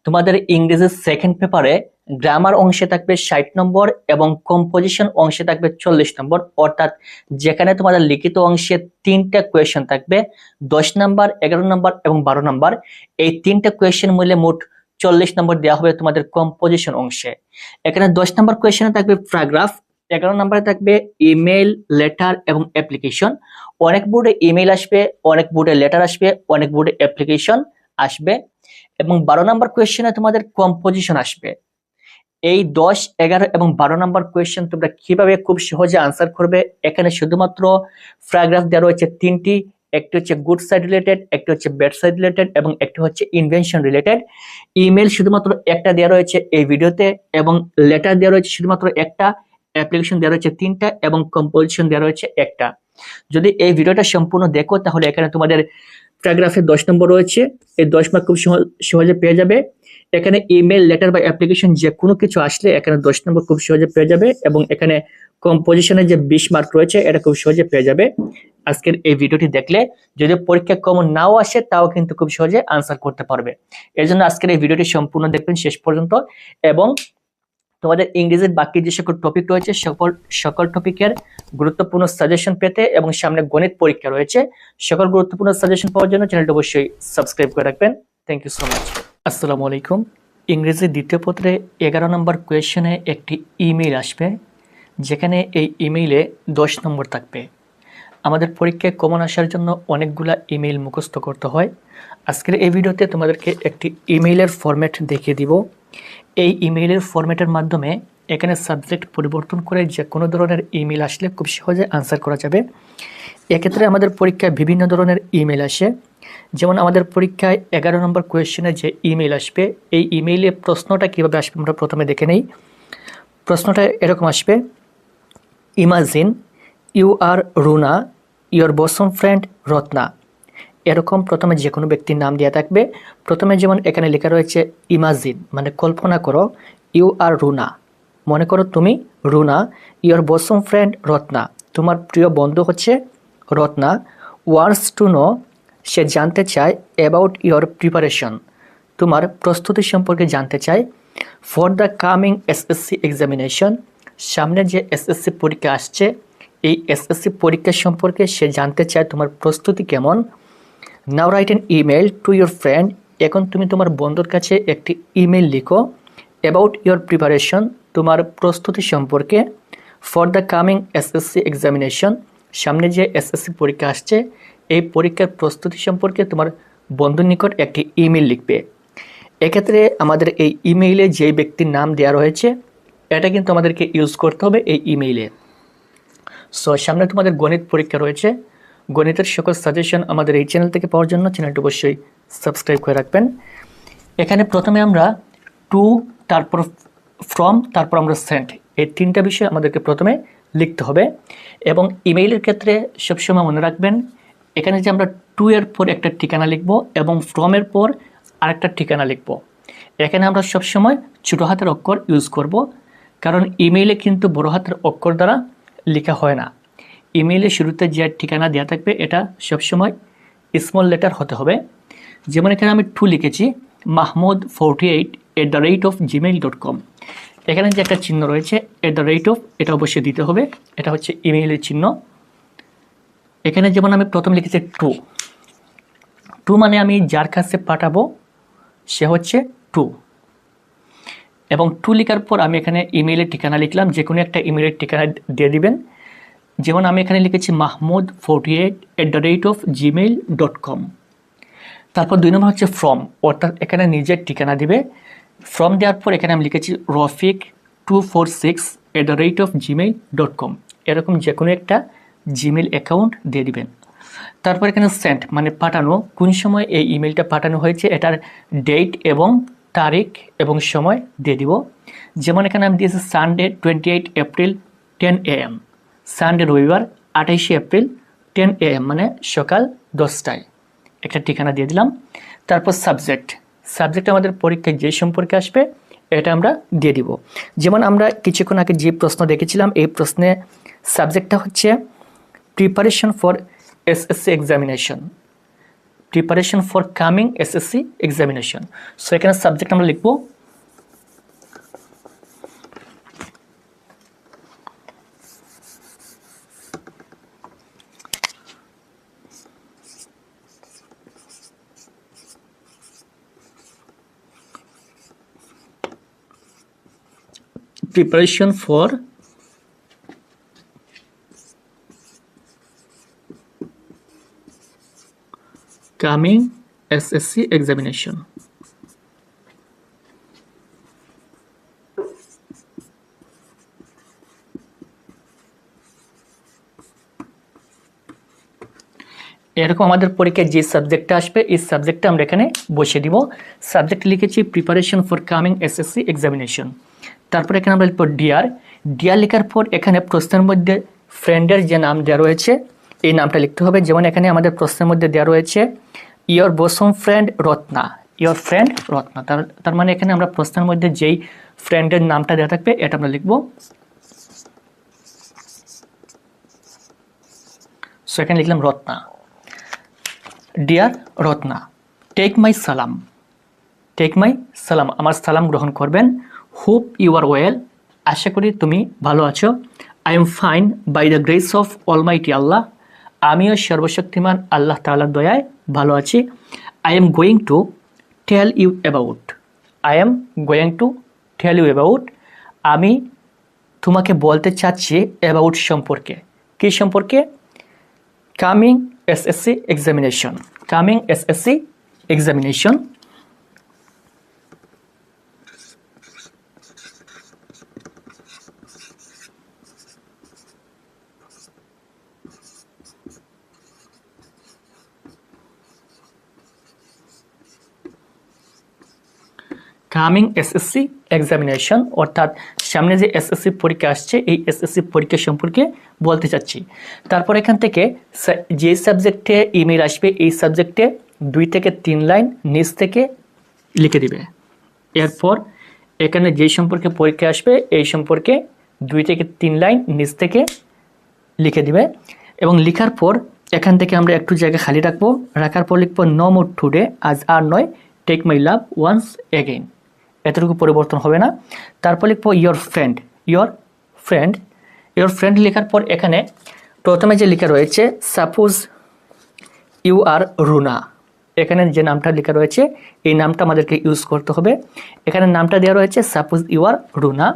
তোমাদের ইংরেজির সেকেন্ড পেপারে গ্রামার অংশে থাকবে 60 নম্বর এবং কম্পোজিশন অংশে থাকবে 40 নম্বর, অর্থাৎ যেখানে তোমাদের লিখিত অংশে 3টা কোয়েশ্চেন থাকবে 10 নম্বর, 11 নম্বর এবং 12 নম্বর। এই 3টা কোয়েশ্চেন মিলে মোট 40 নম্বর দেওয়া হবে তোমাদের কম্পোজিশন অংশে। এখানে 10 নম্বর কোয়েশ্চেনে থাকবে প্যারাগ্রাফ, 11 নম্বরে থাকবে ইমেল, লেটার এবং অ্যাপ্লিকেশন। অনেক বোর্ডে ইমেল আসবে, অনেক বোর্ডে লেটার আসবে, অনেক বোর্ডে অ্যাপ্লিকেশন আসবে এবং 12 নম্বর কোয়েশ্চেনে তোমাদের কম্পোজিশন আসবে। এই 10, 11 এবং 12 নম্বর কোয়েশ্চেন তোমরা কিভাবে খুব সহজে আনসার করবে, এখানে শুধুমাত্র প্যারাগ্রাফ দেওয়া রয়েছে 3টি, একটি হচ্ছে গুড সাইড রিলেটেড, একটি হচ্ছে ব্যাড সাইড রিলেটেড এবং একটি হচ্ছে ইনভেনশন রিলেটেড। ইমেল শুধুমাত্র একটা দেওয়া রয়েছে এই ভিডিওতে এবং লেটার দেওয়া রয়েছে শুধুমাত্র একটা, অ্যাপ্লিকেশন দেওয়া রয়েছে 3টা এবং কম্পোজিশন দেওয়া রয়েছে একটা। যদি এই ভিডিওটা সম্পূর্ণ দেখো তাহলে এখানে তোমাদের প্যারাগ্রাফে 10 নম্বর রয়েছে, এই 10 মার্ক খুব সহজে পেয়ে যাবে। এখানে ইমেল, লেটার বা অ্যাপ্লিকেশন যে কোনো কিছু আসলে এখানে 10 নম্বর খুব সহজে পেয়ে যাবে এবং এখানে কম্পোজিশনে যে 20 মার্ক রয়েছে এটা খুব সহজে পেয়ে যাবে আজকের এই ভিডিওটি দেখলে। যদি পরীক্ষা কমন নাও আসে তাও কিন্তু খুব সহজে আনসার করতে পারবে। এর জন্য আজকের এই ভিডিওটি সম্পূর্ণ দেখবেন শেষ পর্যন্ত এবং তোমাদের ইংরেজির বাকি যে সকল টপিক রয়েছে সকল টপিকের গুরুত্বপূর্ণ সাজেশন পেতে এবং সামনে গণিত পরীক্ষা রয়েছে, সকল গুরুত্বপূর্ণ সাজেশন পাওয়ার জন্য চ্যানেলটি অবশ্যই সাবস্ক্রাইব করে রাখবেন। Thank you so much. আসসালামু আলাইকুম। ইংরেজির দ্বিতীয় পত্রে 11 নম্বর কোয়েশ্চেনে একটি ইমেইল আসবে, যেখানে এই ইমেইলে 10 নম্বর থাকবে। আমাদের পরীক্ষায় কমন আসার জন্য অনেকগুলা ইমেইল মুখস্থ করতে হয়। আজকের এই ভিডিওতে তোমাদেরকে একটি ইমেইলের ফরম্যাট দেখিয়ে দিব। এই ইমেইলের ফরম্যাটের মাধ্যমে এখানে সাবজেক্ট পরিবর্তন করে যে কোনো ধরনের ইমেইল আসলে খুব সহজে আনসার করা যাবে। এক্ষেত্রে আমাদের পরীক্ষায় বিভিন্ন ধরনের ইমেইল আসে, যেমন আমাদের পরীক্ষায় 11 নম্বর কোয়েশ্চেনে যে ইমেইল আসবে, এই ইমেইলে প্রশ্নটা কীভাবে আসবে আমরা প্রথমে দেখে নেই। প্রশ্নটা এরকম আসবে, imagine you are Runa, your bosom friend Ratna. এরকম প্রথমে যে কোনো ব্যক্তির নাম দেওয়া থাকবে। প্রথমে যেমন এখানে লেখা রয়েছে ইমাজিন, মানে কল্পনা করো, ইউ আর রুনা, মনে করো তুমি Runa, your bosom friend Ratna, তোমার প্রিয় বন্ধু হচ্ছে রত্না, ওয়ান্টস টু নো, সে জানতে চায়, অ্যাবাউট ইউর প্রিপারেশন, তোমার প্রস্তুতি সম্পর্কে জানতে চায়, for the coming SSC examination, সামনে যে এসএসসি পরীক্ষা আসছে এই এসএসসি পরীক্ষা সম্পর্কে সে জানতে চায় তোমার প্রস্তুতি কেমন। Now write an email to your friend, এখন তুমি তোমার বন্ধুর কাছে একটি ইমেল লিখো, অ্যাবাউট ইউর প্রিপারেশন, তোমার প্রস্তুতি সম্পর্কে, for the coming SSC examination, সামনে যে এসএসসি পরীক্ষা আসছে এই পরীক্ষার প্রস্তুতি সম্পর্কে তোমার বন্ধুর নিকট একটি ইমেল লিখবে। এক্ষেত্রে আমাদের এই ইমেইলে যে ব্যক্তির নাম দেওয়া রয়েছে এটা কিন্তু আমাদেরকে ইউজ করতে হবে এই ইমেইলে। সো সামনে তোমাদের গণিত পরীক্ষা রয়েছে, গণিতের সকল সাজেশন আমাদের এই চ্যানেল থেকে পাওয়ার জন্য চ্যানেলটি অবশ্যই সাবস্ক্রাইব করে রাখবেন। এখানে প্রথমে আমরা টু, তারপর ফ্রম, তারপর আমরা সেন্ট, এই 3টা বিষয় আমাদেরকে প্রথমে লিখতে হবে। এবং ইমেইলের ক্ষেত্রে সবসময় মনে রাখবেন এখানে যে আমরা টু এর পর একটা ঠিকানা লিখব এবং ফ্রমের পর আরেকটা ঠিকানা লিখব। এখানে আমরা সবসময় ছোটো হাতের অক্ষর ইউজ করব, কারণ ইমেইলে কিন্তু বড় হাতের অক্ষর দ্বারা লেখা হয় না। ইমেইলের শুরুতে যে ঠিকানা দেওয়া থাকবে এটা সবসময় স্মল লেটার হতে হবে। যেমন এখানে আমি টু লিখেছি mahmood48@gmail.com, এখানে যে একটা চিহ্ন রয়েছে @ এটা অবশ্যই দিতে হবে, এটা হচ্ছে ইমেইলের চিহ্ন। এখানে যেমন আমি প্রথম লিখেছি টু মানে আমি যার কাছে পাঠাবো সে হচ্ছে টু, এবং টু লেখার পর আমি এখানে ইমেইলের ঠিকানা লিখলাম, যে কোনো একটা ইমেইলের ঠিকানা দিয়ে দিবেন। যেমন আমি এখানে লিখেছি mahmood48@gmail.com। তারপর 2 নম্বর হচ্ছে ফ্রম, অর্থাৎ এখানে নিজের ঠিকানা দিবে। ফ্রম দেওয়ার পর এখানে আমি লিখেছি রফিক246@gmail.com, এরকম যে কোনো একটা জিমেইল অ্যাকাউন্ট দিয়ে দিবেন। তারপর এখানে সেন্ট মানে পাঠানো, কোন সময় এই ইমেলটা পাঠানো হয়েছে এটার ডেট এবং তারিখ এবং সময় দিয়ে দিব। যেমন এখানে আমি দিয়েছি সানডে 28 এপ্রিল 10 AM, সানডে রবিবার 28 এপ্রিল 10 AM মানে সকাল 10টায়, একটা ঠিকানা দিয়ে দিলাম। তারপর সাবজেক্ট আমাদের পরীক্ষায় যে সম্পর্কে আসবে এটা আমরা দিয়ে দিব। যেমন আমরা কিছুক্ষণ আগে যে প্রশ্ন দেখেছিলাম এই প্রশ্নে সাবজেক্টটা হচ্ছে preparation for SSC examination, preparation for coming SSC examination. So এখানে সাবজেক্ট আমরা লিখবো preparation for coming SSC examination. এরকম আমাদের পরীক্ষায় যে সাবজেক্টটা আসবে এই সাবজেক্টটা আমরা এখানে বসিয়ে দিব। সাবজেক্ট লিখেছি preparation for coming SSC examination. তারপর এখানে আমরা লিখব ডিয়ার। ডিয়ার লেখার পর এখানে প্রশ্নের মধ্যে ফ্রেন্ডের যে নাম দেওয়া রয়েছে এই নামটা লিখতে হবে। যেমন এখানে আমাদের প্রশ্নের মধ্যে দেওয়া রয়েছে your bosom friend Ratna, your friend Ratna. তার মানে এখানে আমরা প্রশ্নের মধ্যে যেই ফ্রেন্ডের নামটা দেওয়া থাকবে এটা আমরা লিখব। সো এখানে লিখলাম Ratna. Dear Ratna, take my salam, take my salam, আমার সালাম গ্রহণ করবেন। হোপ ইউ আর ওয়েল, আশা করি তুমি ভালো আছো। I am fine by the grace of almighty Allah, আমিও সর্বশক্তিমান আল্লাহ তাআলার দয়ায় ভালো আছি। I am going to tell you about, I am going to tell you about, আমি তোমাকে বলতে চাচ্ছি অ্যাবাউট সম্পর্কে। কী সম্পর্কে? Coming SSC examination, coming SSC examination. Coming SSC examination অর্থাৎ সামনে যে এসএসসি পরীক্ষা আসছে এই এসএসসি পরীক্ষা সম্পর্কে বলতে চাচ্ছি। তারপর এখান থেকে যে সাবজেক্টে ইমেল আসবে এই সাবজেক্টে 2 থেকে 3 লাইন নিচ থেকে লিখে দিবে। এরপর এখানে যে সম্পর্কে পরীক্ষা আসবে এই সম্পর্কে 2 থেকে 3 লাইন নিচ থেকে লিখে দিবে। এবং লেখার পর এখান থেকে আমরা একটু জায়গা খালি রাখবো। রাখার পর লিখবো নো মোর টুডে, আজ আর নয়, take my love once again, এতটুকু পরিবর্তন হবে না। তারপর লিখবো your friend, your friend, your friend লেখার পর এখানে প্রথমে যে লেখা রয়েছে সাপোজ ইউ আর রুনা, এখানে যে নামটা লেখা রয়েছে এই নামটা আমাদেরকে ইউজ করতে হবে। এখানে নামটা দেওয়া রয়েছে suppose you are Runa.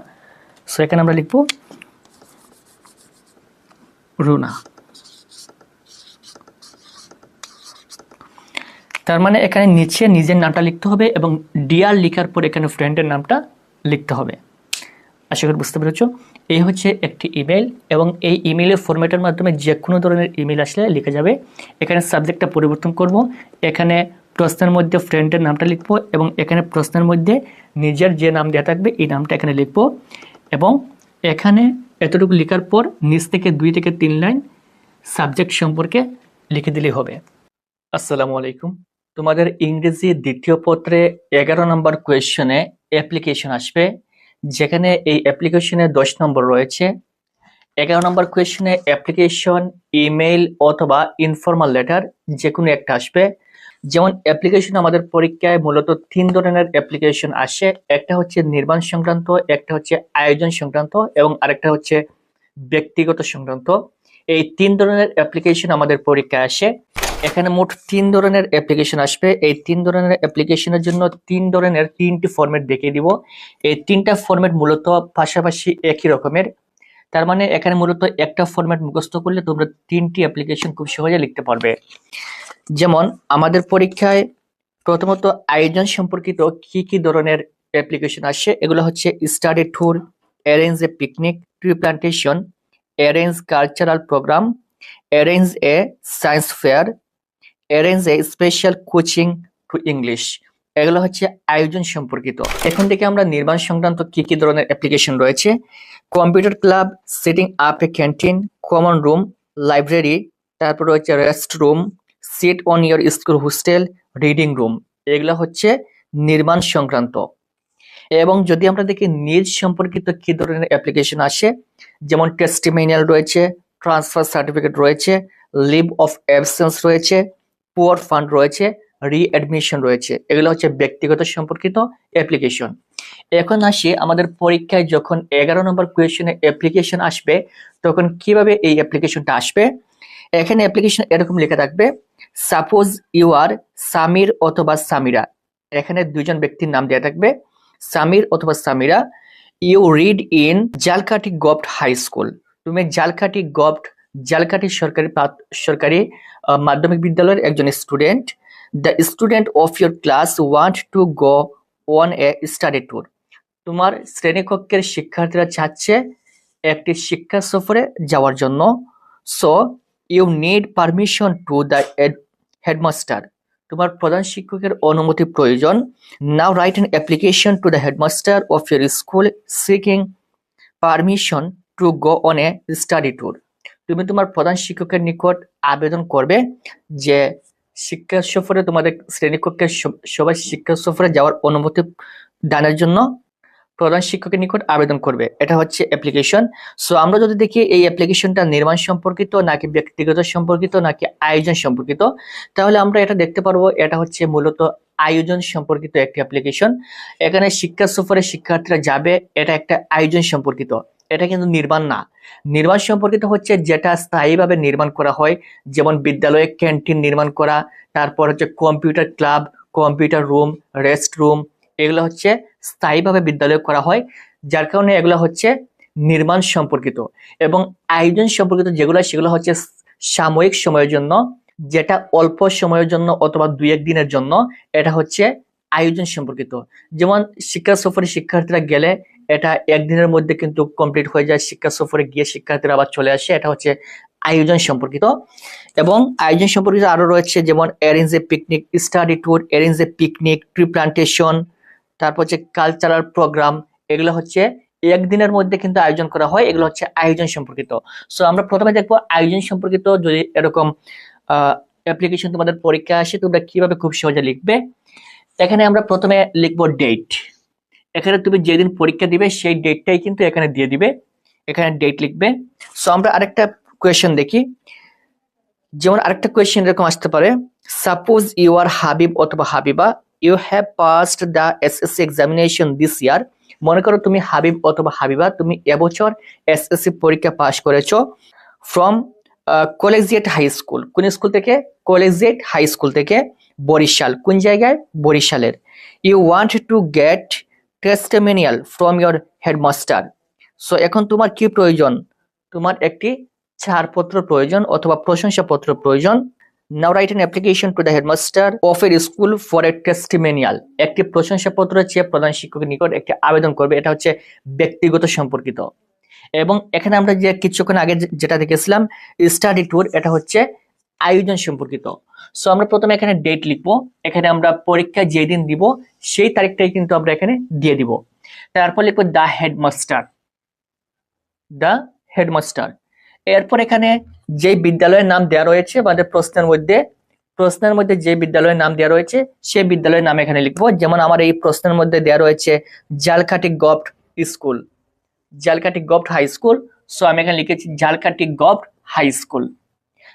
So এখানে আমরা লিখবো রুনা। তার মানে এখানে নিচে নিজের নামটা লিখতে হবে এবং ডিয়ার লেখার পর এখানে ফ্রেন্ডের নামটা লিখতে হবে। আশা করি বুঝতে পেরেছ। এই হচ্ছে একটি ইমেল এবং এই ইমেলের ফরম্যাটের মাধ্যমে যে কোনো ধরনের ইমেল আসলে লিখে যাবে। এখানে সাবজেক্টটা পরিবর্তন করব, এখানে প্রশ্নের মধ্যে ফ্রেন্ডের নামটা লিখব এবং এখানে প্রশ্নের মধ্যে নিজের যে নাম দেওয়া থাকবে এই নামটা এখানে লিখব এবং এখানে এতটুকু লেখার পর নিচ থেকে 2 থেকে 3 লাইন সাবজেক্ট সম্পর্কে লিখে দিলেই হবে। আসসালামু আলাইকুম। তোমাদের ইংরেজি দ্বিতীয় পত্রে 11 নম্বর কোয়েশ্চনে অ্যাপ্লিকেশন আসবে, যেখানে এই অ্যাপ্লিকেশনে 10 নম্বর রয়েছে। 11 নম্বর কোয়েশ্চনে অ্যাপ্লিকেশন, ইমেইল অথবা ইনফর্মাল লেটার যে কোনো একটা আসবে। যেমন অ্যাপ্লিকেশন আমাদের পরীক্ষায় মূলত 3 ধরনের অ্যাপ্লিকেশন আসে, একটা হচ্ছে নির্মাণ সংক্রান্ত, একটা হচ্ছে আয়োজন সংক্রান্ত এবং আরেকটা হচ্ছে ব্যক্তিগত সংক্রান্ত। এই 3 ধরনের অ্যাপ্লিকেশন আমাদের পরীক্ষায় আসে। এখানে মোট 3 ধরনের অ্যাপ্লিকেশন আসবে। এই 3 ধরনের অ্যাপ্লিকেশনের জন্য 3 ধরনের 3টি ফরম্যাট দেখিয়ে দিব। এই 3টা ফরম্যাট মূলত পাশাপাশি একই রকমের। তার মানে এখানে মূলত একটা ফরম্যাট মুখস্থ করলে তোমরা 3টি অ্যাপ্লিকেশন খুব সহজে লিখতে পারবে। যেমন আমাদের পরীক্ষায় প্রথমত আয়োজন সম্পর্কিত কি কি ধরনের অ্যাপ্লিকেশন আসে, এগুলো হচ্ছে study tour, arrange a picnic, tree plantation, arrange cultural programme, arrange a science fair, arrange a special coaching to English. এগুলো হচ্ছে আয়োজন সম্পর্কিত। এখন থেকে আমরা নির্মাণ সংক্রান্ত কি কি ধরনের অ্যাপ্লিকেশন রয়েছে, computer club, setting up a canteen, common room, library, তারপর রয়েছে rest room, sit on your school hostel, reading room. এগুলো হচ্ছে নির্মাণ সংক্রান্ত। এবং যদি আমরা দেখি নিজ সম্পর্কিত কি ধরনের অ্যাপ্লিকেশন আসে, যেমন টেস্টিমোনিয়াল রয়েছে, ট্রান্সফার সার্টিফিকেট রয়েছে, লিভ অফ অ্যাবসেন্স রয়েছে, পুয়ার ফান্ড রয়েছে, রিঅ্যাডমিশন রয়েছে, এগুলো হচ্ছে ব্যক্তিগত সম্পর্কিত অ্যাপ্লিকেশন। এখন আসি আমাদের পরীক্ষায় যখন 11 নম্বর কোয়েশ্চেনে অ্যাপ্লিকেশন আসবে তখন কিভাবে এই অ্যাপ্লিকেশনটা আসবে। এখানে অ্যাপ্লিকেশন এরকম লেখা থাকবে, সাপোজ ইউ আর সামির অথবা সামিরা, এখানে দুইজন ব্যক্তির নাম দেওয়া থাকবে, সামির অথবা Samira, you read in Jhalokathi government high school, তুমি জালকাঠি সরকারি মাধ্যমিক বিদ্যালয়ের একজন student. The student of your class want to go on a study tour, তোমার শ্রেণীকক্ষের শিক্ষার্থীরা চাচ্ছে একটি শিক্ষা সফরে যাওয়ার জন্য। So you need permission to the headmaster, তোমার প্রধান শিক্ষকের অনুমতি প্রয়োজন। Now write an application to the headmaster of your school seeking permission to go on a study tour, তুমি তোমার প্রধান শিক্ষকের নিকট আবেদন করবে যে শিক্ষা সফরে, তোমাদের শ্রেণীকক্ষের সবাই শিক্ষা সফরে যাওয়ার অনুমতি দানের জন্য প্রধান শিক্ষকের নিকট আবেদন করবে। এটা হচ্ছে অ্যাপ্লিকেশন। সো আমরা যদি দেখি এই অ্যাপ্লিকেশনটা নির্মাণ সম্পর্কিত নাকি ব্যক্তিগত সম্পর্কিত নাকি আয়োজন সম্পর্কিত, তাহলে আমরা এটা দেখতে পারবো এটা হচ্ছে মূলত আয়োজন সম্পর্কিত একটি অ্যাপ্লিকেশন। এখানে শিক্ষা সফরে শিক্ষার্থীরা যাবে, এটা একটা আয়োজন সম্পর্কিত, এটা কিন্তু নির্মাণ না। নির্মাণ সম্পর্কিত হচ্ছে যেটা স্থায়ীভাবে নির্মাণ করা হয়, যেমন বিদ্যালয়ে ক্যান্টিন নির্মাণ করা, তারপর হচ্ছে computer club, computer room, rest room, এগুলো হচ্ছে স্থায়ীভাবে বিদ্যালয়ে করা হয়, যার কারণে এগুলো হচ্ছে নির্মাণ সম্পর্কিত। এবং আয়োজন সম্পর্কিত যেগুলো সেগুলো হচ্ছে সাময়িক সময়ের জন্য, যেটা অল্প সময়ের জন্য অথবা 2-1 দিনের জন্য, এটা হচ্ছে আয়োজন সম্পর্কিত। যেমন শিক্ষা সফরে শিক্ষার্থীরা গেলে এটা একদিনের মধ্যে কিন্তু কমপ্লিট হয়ে যায়, শিক্ষা সফরে গিয়ে শিক্ষার্থীরা আবার চলে আসে, এটা হচ্ছে আয়োজন সম্পর্কিত। এবং আয়োজন সম্পর্কিত আরো রয়েছে যেমন arrange a picnic, study tour, arrange a picnic, tree plantation, তারপর হচ্ছে কালচারাল প্রোগ্রাম, এগুলো হচ্ছে একদিনের মধ্যে কিন্তু আয়োজন করা হয়, এগুলো হচ্ছে আয়োজন সম্পর্কিত। সো আমরা প্রথমে দেখবো আয়োজন সম্পর্কিত যদি এরকম অ্যাপ্লিকেশন তোমাদের পরীক্ষা আসে তোমরা কিভাবে খুব সহজে লিখবে। এখানে আমরা প্রথমে লিখবো ডেট, এখানে তুমি যেদিন পরীক্ষা দিবে সেই ডেটটাই কিন্তু এখানে দিয়ে দিবে, এখানে ডেট লিখবে। সো আমরা আরেকটা কোয়েশ্চেন দেখি, যেমন আরেকটা কোয়েশ্চেন এরকম আসতে পারে, সাপোজ ইউ আর হাবিব অথবা Habiba, you have passed the SSC examination this year, মনে করো তুমি হাবিব অথবা হাবিবা, তুমি এবছর এসএসসি পরীক্ষা পাশ করেছো ফ্রম কলেজিয়েট হাই স্কুল, কোন স্কুল থেকে? কলেজিয়েট হাই স্কুল থেকে, বরিশাল, কোন জায়গায়? বরিশালের। You want to get testimonial from your headmaster, so এখন তোমার কি প্রয়োজন? তোমার একটি ছাড়পত্র প্রয়োজন অথবা প্রশংসাপত্র প্রয়োজন। Now write an application to the headmaster of এর স্কুল ফর এ টেস্টিমোনিয়াল, একটি প্রশংসাপত্র চেয়ে প্রধান শিক্ষকের নিকট একটি আবেদন করবে, এটা হচ্ছে ব্যক্তিগত সম্পর্কিত। এবং এখানে আমরা যে কিছুক্ষণ আগে যেটা দেখেছিলাম স্টাডি ট্যুর, এটা হচ্ছে আয়োজন সম্পর্কিত। সো আমরা প্রথমে এখানে ডেট লিখবো, এখানে আমরা পরীক্ষা যেদিন দিব সেই তারিখটাই কিন্তু আমরা এখানে দিয়ে দিব। তারপর লিখবো দ্য হেডমাস্টার, দ্য হেডমাস্টার। এরপর এখানে যে বিদ্যালয়ের নাম দেওয়া রয়েছে আমাদের প্রশ্নের মধ্যে যে বিদ্যালয়ের নাম দেওয়া রয়েছে সেই বিদ্যালয়ের নাম এখানে লিখবো। যেমন আমার এই প্রশ্নের মধ্যে দেওয়া রয়েছে Jhalokati government school, Jhalokati government high school, so আমি এখানে লিখেছি জালকাঠি গভর্নমেন্ট হাই স্কুল।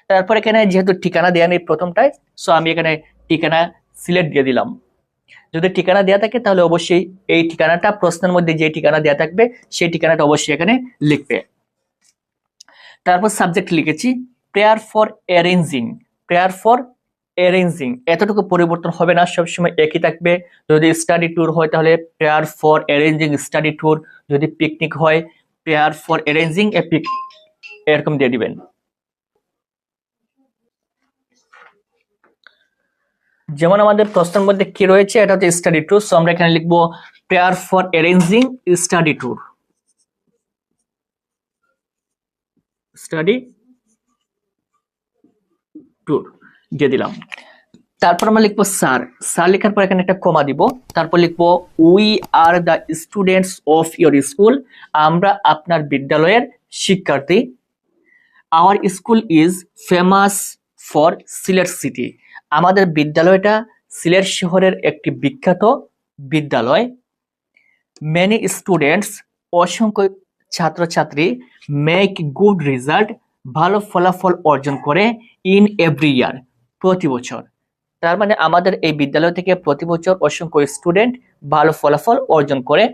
তারপর এখানে যেহেতু ঠিকানা দেওয়া নেই প্রথমটায়, সো আমি এখানে ঠিকানা সিলেক্ট দিয়ে দিলাম। যদি ঠিকানা দেওয়া থাকে তাহলে অবশ্যই এই ঠিকানাটা, প্রশ্নের মধ্যে যে ঠিকানা দেওয়া থাকবে সেই ঠিকানাটা অবশ্যই এখানে লিখবে। তারপর সাবজেক্ট লিখেছি prayer for arranging, prayer for arranging, এতটুকু পরিবর্তন হবে না, সবসময় একই থাকবে। যদি স্টাডি ট্যুর হয় তাহলে prayer for arranging study tour, যদি পিকনিক হয় prayer for arranging A picnic, এরকম দিয়ে দিবেন। যেমন আমাদের প্রশ্নের মধ্যে কি রয়েছে, এটা হচ্ছে স্টাডি ট্যুর, সো আমরা এখানে লিখবো prayer for arranging study tour, study tour দিয়ে দিলাম। তারপর আমরা লিখবো স্যার, স্যার লেখার পর এখানে একটা কমা দিব, তারপর লিখবো we are the students of your school, আমরা আপনার বিদ্যালয়ের শিক্ষার্থী। Our school is famous for Sylhet city, আমাদের বিদ্যালয়টা সিলেট শহরের একটি বিখ্যাত বিদ্যালয়। মেনি স্টুডেন্টস, অসংখ্য ছাত্রছাত্রী, মেক গুড রেজাল্ট, ভালো ফলাফল অর্জন করে, ইন এভরি ইয়ার, প্রতি বছর। তার মানে আমাদের এই বিদ্যালয় থেকে প্রতি বছর অসংখ্য স্টুডেন্ট ভালো ফলাফল অর্জন করে।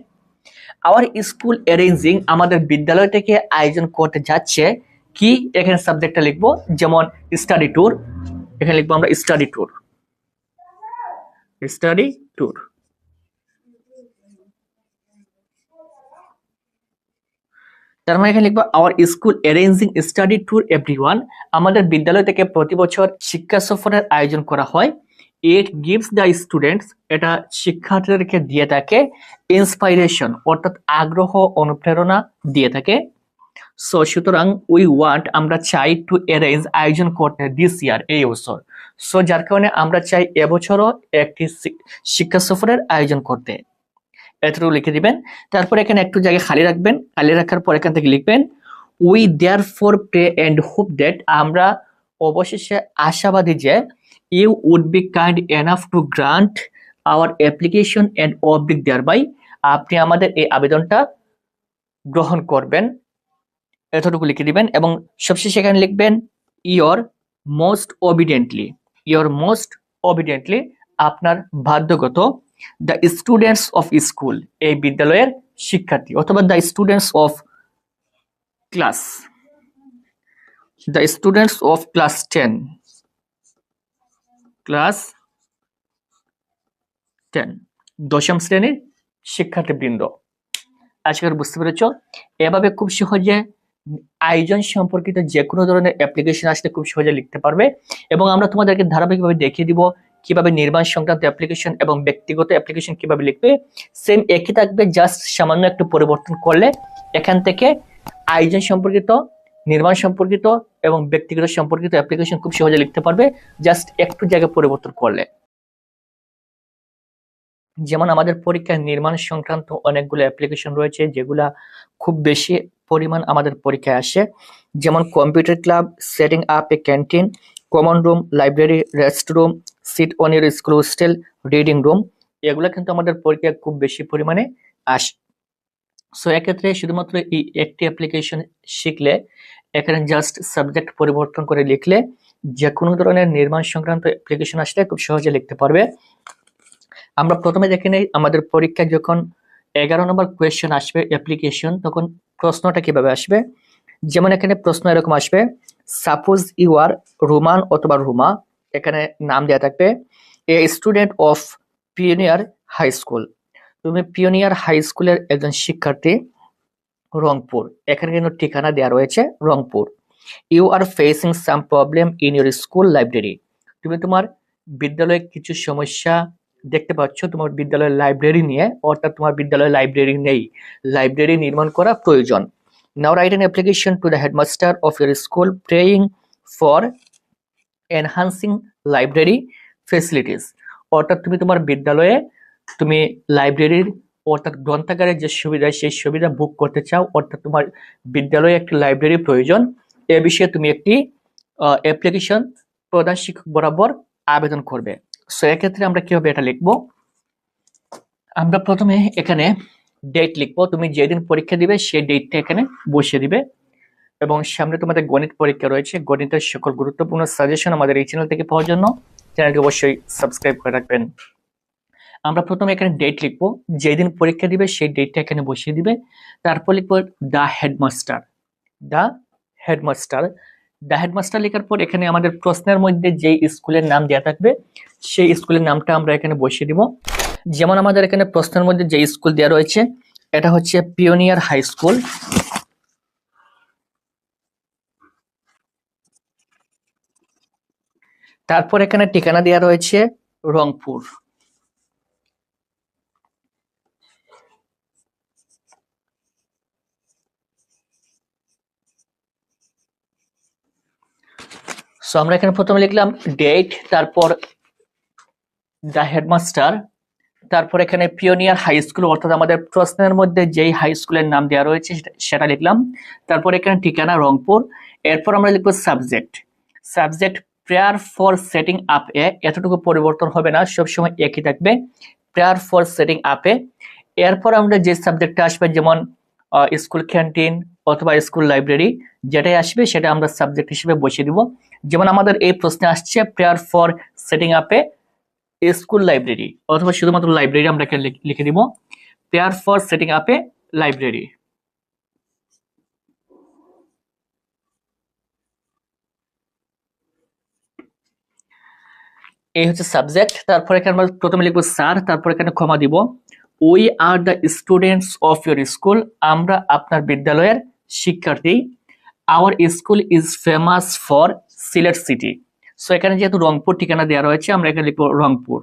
আওয়ার স্কুল অ্যারেঞ্জিং, আমাদের বিদ্যালয় থেকে আয়োজন করতে যাচ্ছে কি, এখানে সাবজেক্টটা লিখবো, যেমন স্টাডি ট্যুর, এখানে লিখবো আমরা স্টাডি ট্যুর, স্টাডি ট্যুর। তার মানে এখানে লিখবো our school arranging study tour everyone, আমাদের বিদ্যালয় থেকে প্রতি বছর শিক্ষা সফরের আয়োজন করা হয়। ইট গিভস দ্য স্টুডেন্টস, এটা শিক্ষার্থীদেরকে দিয়ে থাকে ইন্সপাইরেশন, অর্থাৎ আগ্রহ অনুপ্রেরণা দিয়ে থাকে। সো সুতরাং উই ওয়ান্ট, আমরা চাই টু অ্যারেঞ্জ, আয়োজন করতে দিস ইয়ার, এই বছর। সো যার কারণে আমরা চাই এবছরও একটি শিক্ষা সফরের আয়োজন করতে, এতটুকু লিখে দিবেন। তারপর এখানে একটু জায়গায় খালি রাখবেন, খালি রাখার পর এখান থেকে লিখবেন we therefore pray and hope that, আমরা অবশেষে আশাবাদী যে you would be kind enough to grant our application and oblige thereby, আপনি আমাদের এই আবেদনটা গ্রহণ করবেন, এতটুকু লিখে দিবেন। এবং সবশেষে এখানে লিখবেন ইয়োর মোস্ট অবিডেন্টলি, ইয়োর মোস্ট অবিডেন্টলি, আপনার বাধ্যগত, দ্য স্টুডেন্টস অফ স্কুল, এই বিদ্যালয়ের শিক্ষার্থী, অথবা the students of class, the students of class 10, class 10, দশম শ্রেণীর শিক্ষার্থীবৃন্দ। আশা করি বুঝতে পেরেছ। এভাবে খুব সহজে আয়োজন সম্পর্কিত যে কোনো ধরনের অ্যাপ্লিকেশন আসলে খুব সহজে লিখতে পারবে। এবং আমরা তোমাদেরকে ধারাবাহিকভাবে দেখিয়ে দিব কিভাবে নির্মাণ সংক্রান্ত অ্যাপ্লিকেশন এবং ব্যক্তিগত অ্যাপ্লিকেশন কিভাবে লিখবে, সেম একই থাকবে, জাস্ট সামান্য একটু পরিবর্তন করলে এখান থেকে আয়োজন সম্পর্কিত, নির্মাণ সম্পর্কিত এবং ব্যক্তিগত সম্পর্কিত অ্যাপ্লিকেশন খুব সহজে লিখতে পারবে, জাস্ট একটু জায়গা পরিবর্তন করলে। যেমন আমাদের পরীক্ষায় নির্মাণ সংক্রান্ত অনেকগুলো অ্যাপ্লিকেশন রয়েছে যেগুলা খুব বেশি পরিমাণ আমাদের পরীক্ষায় আসে, যেমন computer club, setting up a canteen, common room, library, rest room, sit on your school hostel, reading room, এগুলো কিন্তু আমাদের পরীক্ষায় খুব বেশি পরিমাণে আসে। সো এক্ষেত্রে শুধুমাত্র এই একটি অ্যাপ্লিকেশন শিখলে, এখানে জাস্ট সাবজেক্ট পরিবর্তন করে লিখলে যে কোনো ধরনের নির্মাণ সংক্রান্ত অ্যাপ্লিকেশন আসলে খুব সহজে লিখতে পারবে। আমরা প্রথমে দেখে নেই আমাদের পরীক্ষায় যখন 11 নম্বর কোয়েশ্চেন আসবে অ্যাপ্লিকেশন, তখন প্রশ্নটা কিভাবে আসবে। যেমন এখানে প্রশ্ন এরকম আসবে, সাপোজ ইউ আর রোমান অথবা রুমা, এখানে নাম দেওয়া থাকবে, a student of pioneer high school, তুমি পিওনিয়ার হাই স্কুলের একজন শিক্ষার্থী, রংপুর, এখানে কিন্তু ঠিকানা দেওয়া রয়েছে Rangpur. You are facing some problem in your school library, তুমি তোমার বিদ্যালয়ে কিছু সমস্যা দেখতে পাচ্ছ তোমার বিদ্যালয়ের লাইব্রেরি নিয়ে, অর্থাৎ তোমার বিদ্যালয়ে লাইব্রেরি নেই, লাইব্রেরি নির্মাণ করা প্রয়োজন। Now write an application to the headmaster of your school praying for enhancing library facilities, অর্থাৎ তুমি তোমার বিদ্যালয়ে তুমি লাইব্রেরির অর্থাৎ গ্রন্থাগারের যে সুবিধা সেই সুবিধা বুক করতে চাও, অর্থাৎ তোমার বিদ্যালয়ে একটি লাইব্রেরি প্রয়োজন, এ বিষয়ে তুমি একটি অ্যাপ্লিকেশন প্রধান শিক্ষক বরাবর আবেদন করবে। সো এক্ষেত্রে আমরা কিভাবে এটা লিখবো, আমরা প্রথমে এখানে ডেট লিখবো, তুমি যেদিন পরীক্ষা দিবে সেই ডেটটা এখানে বসিয়ে দিবে। এবং সামনে তোমাদের গণিত পরীক্ষা রয়েছে, গণিতের সকল গুরুত্বপূর্ণ সাজেশন আমাদের এই চ্যানেল থেকে পাওয়ার জন্য চ্যানেলটি অবশ্যই সাবস্ক্রাইব করে রাখবেন। আমরা প্রথমে এখানে ডেট লিখবো, যেদিন পরীক্ষা দিবে সেই ডেটটা এখানে বসিয়ে দিবে। তারপর লিখবো the headmaster, the headmaster, the headmaster লেখার পর এখানে আমাদের প্রশ্নের মধ্যে যে স্কুলের নাম দেওয়া থাকবে সেই স্কুলের নামটা আমরা এখানে বসিয়ে দিব। যেমন আমাদের এখানে প্রশ্নের মধ্যে যে স্কুল দেওয়া রয়েছে এটা হচ্ছে পিওনিয়ার হাই স্কুল, তারপর এখানে ঠিকানা দেওয়া রয়েছে রংপুর। সো আমরা এখানে প্রথমে লিখলাম ডেট, তারপর দ্য হেডমাস্টার, তারপর এখানে পিওনিয়ার হাই স্কুল, অর্থাৎ আমাদের প্রশ্নের মধ্যে যেই হাই স্কুলের নাম দেওয়া রয়েছে সেটা লিখলাম। তারপর এখানে ঠিকানা রংপুর। এরপর আমরা লিখবো subject, subject prayer for setting up a, এতটুকু পরিবর্তন হবে না, সবসময় একই থাকবে, prayer for setting up a. এরপর আমরা যে সাবজেক্টটা আসবে, যেমন স্কুল ক্যান্টিন অথবা স্কুল লাইব্রেরি, যেটাই আসবে সেটা আমরা সাবজেক্ট হিসেবে বসিয়ে দিব। যেমন আমাদের এই প্রশ্নে আসছে prayer for setting up a school library অথবা শুধুমাত্র লাইব্রেরি আমরা এখানে লিখে দিব there for setting up a library. এই হচ্ছে সাবজেক্ট। তারপর এখানে আমরা প্রথমে লিখবো স্যার, তারপর এখানে ক্ষমা দিব we are the students of your school, আমরা আপনার বিদ্যালয়ের শিক্ষার্থী। Our school is famous for Sylhet city. So এখানে যেহেতু রংপুর ঠিকানা দেওয়া রয়েছে আমরা এখানে লিখবো Rangpur.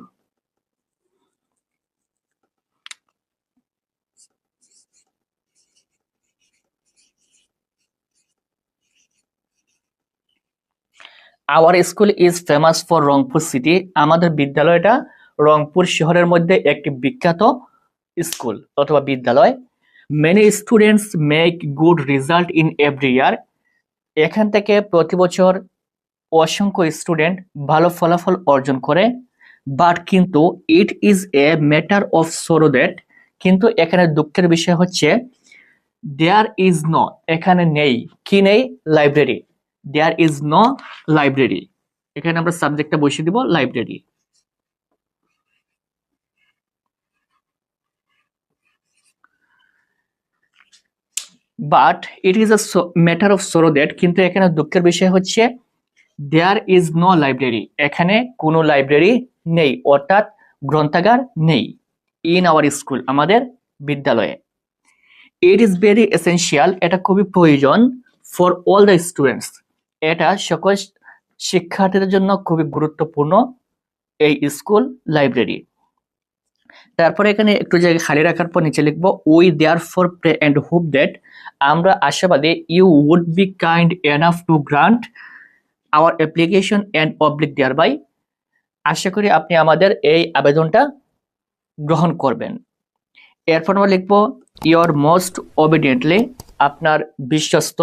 Our school is famous for Rangpur city, আমাদের বিদ্যালয়টা রংপুর শহরের মধ্যে একটি বিখ্যাত স্কুল অথবা বিদ্যালয়। Many students make good result in every year, এখান থেকে প্রতি বছর অসংখ্য স্টুডেন্ট ভালো ফলাফল অর্জন করে। বাট কিন্তু ইট is a matter of sorrow that, কিন্তু এখানে দুঃখের বিষয় হচ্ছে দেয়ার ইজ নো, এখানে নেই, কি নেই? Library. There is no library, এখানে আমরা সাবজেক্টটা বসিয়ে দিব library. But it is a matter of sorrow that, কিন্তু এখানে দুঃখের বিষয় হচ্ছে দেয়ার ইজ নো লাইব্রেরি, এখানে কোনো লাইব্রেরি নেই, অর্থাৎ গ্রন্থাগার নেই। ইন আওয়ার স্কুল, আমাদের বিদ্যালয়ে। ইট ইজ ভেরি এসেনশিয়াল, এটা খুবই প্রয়োজন। ফর অল দ্য স্টুডেন্টস, এটা সকল শিক্ষার্থীদের জন্য খুবই গুরুত্বপূর্ণ এই স্কুল লাইব্রেরি। তারপরে এখানে একটু জায়গা খালি রাখার পর নিচে লিখবো we therefore pray and hope that, আমরা আশাবাদী you would be kind enough to grant our application and public thereby, আশা করি আপনি আমাদের এই আবেদনটা গ্রহণ করবেন। এরপর আমরা লিখবো ইয়োর মোস্ট ওবিডিয়েন্টলি, আপনার বিশ্বস্ত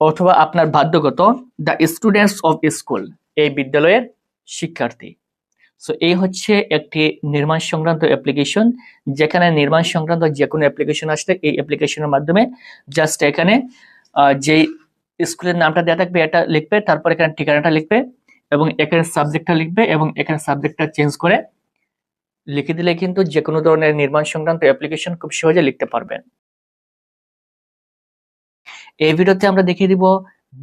অথবা আপনার বাধ্যগত দ্য স্টুডেন্টস অফ স্কুল, এই বিদ্যালয়ের শিক্ষার্থী। সো এই হচ্ছে একটি নির্মাণ সংক্রান্ত অ্যাপ্লিকেশন, যেখানে নির্মাণ সংক্রান্ত যে কোনো অ্যাপ্লিকেশন আসলে এই অ্যাপ্লিকেশনের মাধ্যমে জাস্ট এখানে যে স্কুলের নামটা দেওয়া থাকবে এটা লিখবে, তারপর এখানে ঠিকানাটা লিখবে এবং এখানে সাবজেক্টটা লিখবে এবং এখানে সাবজেক্টটা চেঞ্জ করে লিখে দিলে কিন্তু যে কোনো ধরনের নির্মাণ সংক্রান্ত অ্যাপ্লিকেশন খুব সহজে লিখতে পারবেন। এই ভিডিওতে আমরা দেখিয়ে দিব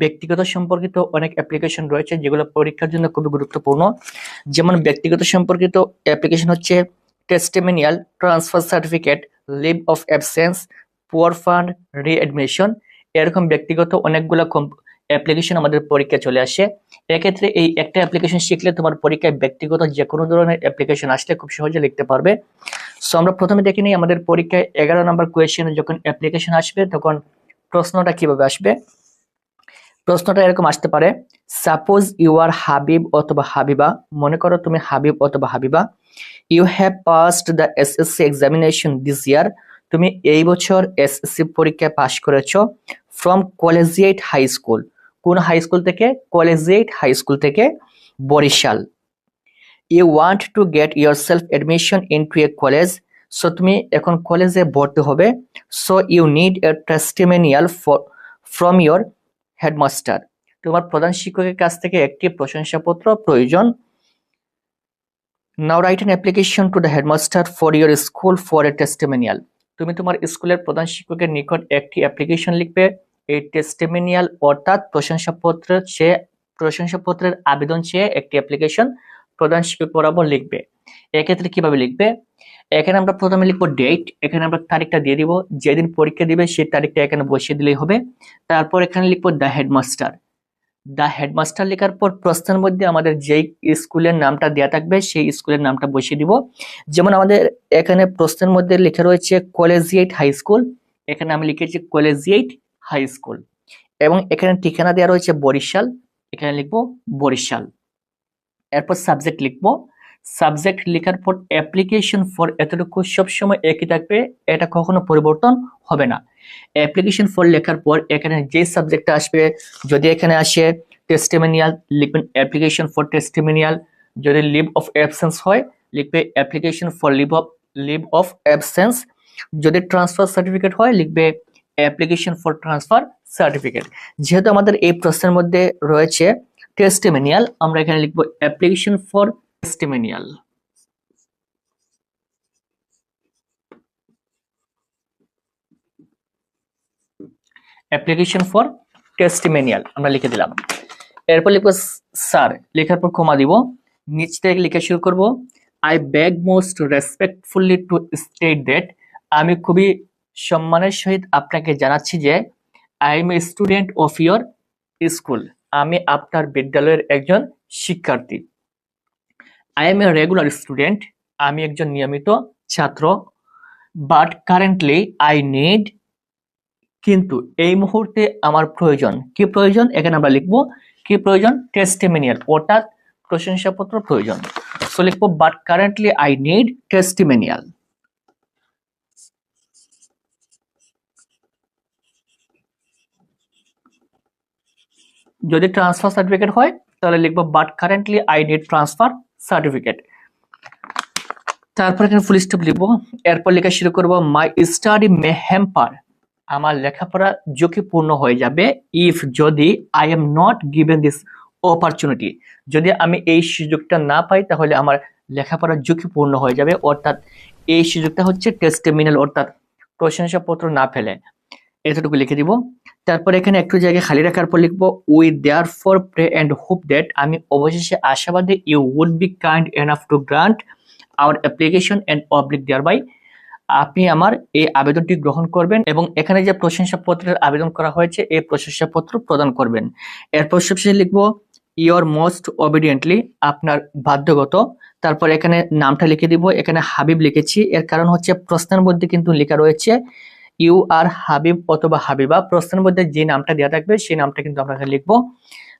ব্যক্তিগত সম্পর্কিত অনেক অ্যাপ্লিকেশন রয়েছে যেগুলো পরীক্ষার জন্য খুবই গুরুত্বপূর্ণ। যেমন ব্যক্তিগত সম্পর্কিত অ্যাপ্লিকেশন হচ্ছে testimonial, transfer certificate, leave of absence, poor fund, readmission, এরকম ব্যক্তিগত অনেকগুলো অ্যাপ্লিকেশন আমাদের পরীক্ষায় চলে আসে। এক্ষেত্রে এই একটা অ্যাপ্লিকেশন শিখলে তোমার পরীক্ষায় ব্যক্তিগত যে কোনো ধরনের অ্যাপ্লিকেশন আসলে খুব সহজে লিখতে পারবে। সো আমরা প্রথমে দেখে নিই আমাদের পরীক্ষায় 11 নম্বর কোয়েশ্চেনে যখন অ্যাপ্লিকেশন আসবে তখন প্রশ্নটা কিভাবে আসবে। প্রশ্নটা এরকম আসতে পারে, সাপোজ ইউ আর হাবিব অথবা হাবিবা, মনে করো তুমি হাবিব অথবা Habiba. You have passed the SSC examination this year, তুমি এই বছর এসএসসি পরীক্ষায় পাশ করেছো। ফ্রম কলেজিয়েট হাই স্কুল, কোন হাই স্কুল থেকে? কলেজিয়েট হাই স্কুল থেকে, Barishal. You want to get yourself admission into a college, so তুমি এখন কলেজে ভর্তি হবে। So you need a testimonial from your headmaster, তোমার প্রধান শিক্ষকের কাছ থেকে একটি প্রশংসাপত্র প্রয়োজন। Now write an application to the headmaster for your school for a testimonial, তুমি তোমার স্কুলের প্রধান শিক্ষকের নিকট একটি অ্যাপ্লিকেশন লিখবে। এই টেস্টিমোনিয়াল অর্থাৎ প্রশংসাপত্রের আবেদন চেয়ে একটি অ্যাপ্লিকেশন প্রধান শিক্ষক বরাবর লিখবে। এক্ষেত্রে কিভাবে লিখবে? এখানে আমরা প্রথমে লিখবো ডেট, এখানে আমরা তারিখটা দিয়ে দিব, যেদিন পরীক্ষা দিবে সেই তারিখটা এখানে বসিয়ে দিলেই হবে। তারপর এখানে লিখবো দ্য হেডমাস্টার। দ্য হেডমাস্টার লেখার পর প্রশ্নের মধ্যে আমাদের যেই স্কুলের নামটা দেওয়া থাকবে সেই স্কুলের নামটা বসিয়ে দিব। যেমন আমাদের এখানে প্রশ্নের মধ্যে লেখা রয়েছে কলেজিয়েট হাই স্কুল, এখানে আমি লিখেছি কলেজিয়েট হাই স্কুল এবং এখানে ঠিকানা দেওয়া রয়েছে বরিশাল, এখানে লিখবো বরিশাল। এরপর সাবজেক্ট লিখবো, সাবজেক্ট লেখার পর অ্যাপ্লিকেশন ফর এতটুকু সবসময় একই থাকবে, এটা কখনো পরিবর্তন হবে না। অ্যাপ্লিকেশন ফর লেখার পর এখানে যে সাবজেক্টটা আসবে, যদি এখানে আসে টেস্টিমোনিয়াল লিখবেন অ্যাপ্লিকেশন ফর টেস্টিমোনিয়াল, যদি লিভ অফ অ্যাবসেন্স হয় লিখবে application for leave of absence, যদি ট্রান্সফার সার্টিফিকেট হয় লিখবে অ্যাপ্লিকেশন ফর ট্রান্সফার সার্টিফিকেট। যেহেতু আমাদের এই প্রশ্নের মধ্যে রয়েছে টেস্টিমোনিয়াল, আমরা এখানে লিখবো application for testimonial. Application for testimonial আমরা লিখে দিলাম। এরপর লিখবো স্যার, লেখার পর কমা দিব, নিচ থেকে লিখে শুরু করব I beg most respectfully two state that, আমি খুবই সম্মানের সহিত আপনাকে জানাচ্ছি যে I M A student of your school, আমি আপনার বিদ্যালয়ের একজন শিক্ষার্থী। I M a regular student, আমি একজন নিয়মিত ছাত্র। বাট কারেন্টলি আই নিড, কিন্তু এই মুহূর্তে আমার প্রয়োজন। কি প্রয়োজন? এখানে আমরা লিখবো কি প্রয়োজন? টেস্টিমেনিয়াল, অর্থাৎ প্রশংসাপত্র প্রয়োজন। সো লিখবো বাট কারেন্টলি আই নিড টেস্টিমেনিয়াল। যদি ট্রান্সফার সার্টিফিকেট হয় তাহলে লিখবো but currently I need transfer certificate. তারপর এখানে ফুল স্টপ লিখবো। এরপর লেখা শুরু করবো মাই স্টাডি মে হ্যাম্পার, আমার লেখাপড়া ঝুঁকিপূর্ণ হয়ে যাবে ইফ, যদি I am not given this opportunity, যদি আমি এই সুযোগটা না পাই তাহলে আমার লেখাপড়া ঝুঁকিপূর্ণ হয়ে যাবে। অর্থাৎ এই সুযোগটা হচ্ছে টেস্টিমেনিয়াল, অর্থাৎ প্রশংসাপত্র না ফেলে, এতটুকু লিখে দিব। তারপর এখানে একটু জায়গায় খালি রাখার পর লিখবো we therefore pray and hope that, আমি অবশেষে আশাবাদী you would be kind enough to grant our application and public thereby, আপনি আমার এই আবেদনটি গ্রহণ করবেন এবং এখানে যে প্রশংসাপত্রের আবেদন করা হয়েছে এই প্রশংসাপত্র প্রদান করবেন। এরপর সবশেষে লিখবো ইয়োর মোস্ট অবিডিয়েন্টলি, আপনার বাধ্যগত। তারপর এখানে নামটা লিখে দিব, এখানে হাবিব লিখেছি, এর কারণ হচ্ছে প্রশ্নের মধ্যে কিন্তু লেখা রয়েছে ইউ আর হাবিব অথবা হাবিবা, প্রশ্নের মধ্যে যে নামটা দেওয়া থাকবে সেই নামটা কিন্তু আমরা এখানে লিখবো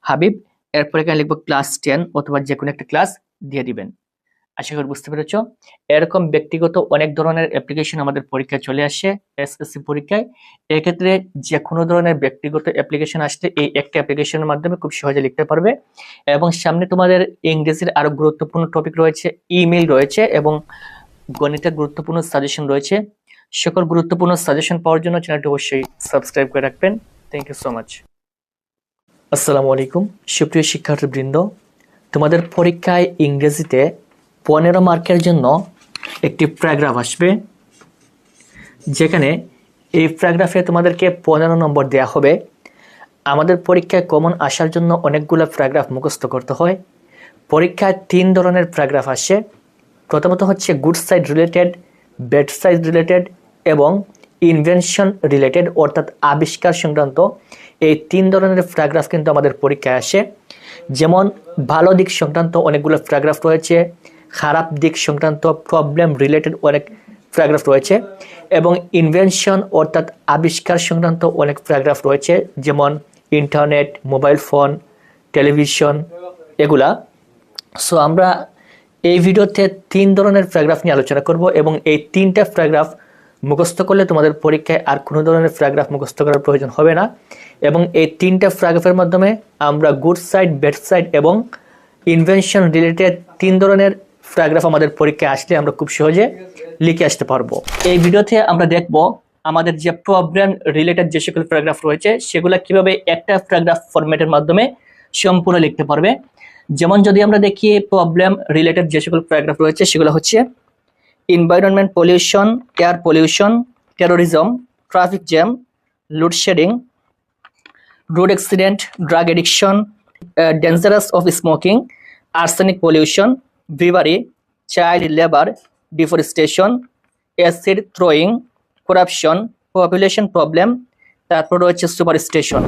হাবিব। এরপর এখানে লিখবো ক্লাস 10 অথবা যে কোনো একটা ক্লাস দিয়ে দিবেন। আশা করি বুঝতে পেরেছো। এরকম ব্যক্তিগত অনেক ধরনের অ্যাপ্লিকেশন আমাদের পরীক্ষায় চলে আসে এসএসসি পরীক্ষায়। এক্ষেত্রে যে কোনো ধরনের ব্যক্তিগত অ্যাপ্লিকেশন আসলে এই একটা অ্যাপ্লিকেশনের মাধ্যমে খুব সহজে লিখতে পারবে। এবং সামনে তোমাদের ইংরেজির আরো গুরুত্বপূর্ণ টপিক রয়েছে, ইমেইল রয়েছে এবং গণিতের গুরুত্বপূর্ণ সাজেশন রয়েছে। সকল গুরুত্বপূর্ণ সাজেশন পাওয়ার জন্য চ্যানেলটি অবশ্যই সাবস্ক্রাইব করে রাখবেন। Thank you so much. আসসালামু আলাইকুম সুপ্রিয় শিক্ষার্থীবৃন্দ, তোমাদের পরীক্ষায় ইংরেজিতে 15 মার্কের জন্য একটি প্যারাগ্রাফ আসবে, যেখানে এই প্যারাগ্রাফে তোমাদেরকে 15 নম্বর দেয়া হবে। আমাদের পরীক্ষায় কমন আসার জন্য অনেকগুলো প্যারাগ্রাফ মুখস্থ করতে হয়। পরীক্ষায় 3 ধরনের প্যারাগ্রাফ আসে। প্রথমত হচ্ছে good side related, bad side related এবং ইনভেনশন রিলেটেড, অর্থাৎ আবিষ্কার সংক্রান্ত। এই 3 ধরনের প্যারাগ্রাফ কিন্তু আমাদের পরীক্ষায় আসে। যেমন ভালো দিক সংক্রান্ত অনেকগুলো প্যারাগ্রাফ রয়েছে, খারাপ দিক সংক্রান্ত প্রবলেম রিলেটেড অনেক প্যারাগ্রাফ রয়েছে এবং ইনভেনশন অর্থাৎ আবিষ্কার সংক্রান্ত অনেক প্যারাগ্রাফ রয়েছে, যেমন ইন্টারনেট, মোবাইল ফোন, টেলিভিশন এগুলা। সো আমরা এই ভিডিওতে 3 ধরনের প্যারাগ্রাফ নিয়ে আলোচনা করব এবং এই 3টা প্যারাগ্রাফ মুখস্থ করলে তোমাদের পরীক্ষায় আর কোনো ধরনের প্যারাগ্রাফ মুখস্থ করার প্রয়োজন হবে না। এবং এই 3টা প্যারাগ্রাফের মাধ্যমে আমরা গুড সাইড, ব্যাড সাইড এবং ইনভেনশন রিলেটেড 3 ধরনের প্যারাগ্রাফ আমাদের পরীক্ষায় আসলে আমরা খুব সহজে লিখে আসতে পারবো। এই ভিডিওতে আমরা দেখব আমাদের যে প্রবলেম রিলেটেড যে সকল প্যারাগ্রাফ রয়েছে সেগুলো কিভাবে একটা প্যারাগ্রাফ ফরম্যাটের মাধ্যমে সম্পূর্ণ লিখতে পারবে। যেমন যদি আমরা দেখি প্রবলেম রিলেটেড যে সকল প্যারাগ্রাফ রয়েছে সেগুলো হচ্ছে environment pollution, air pollution, terrorism, traffic jam, load shedding, road accident, drug addiction, dangerous of smoking, arsenic pollution, bribery, child labor, deforestation, acid throwing, corruption, population problem, তারপর রয়েছে সুপারস্টেশন।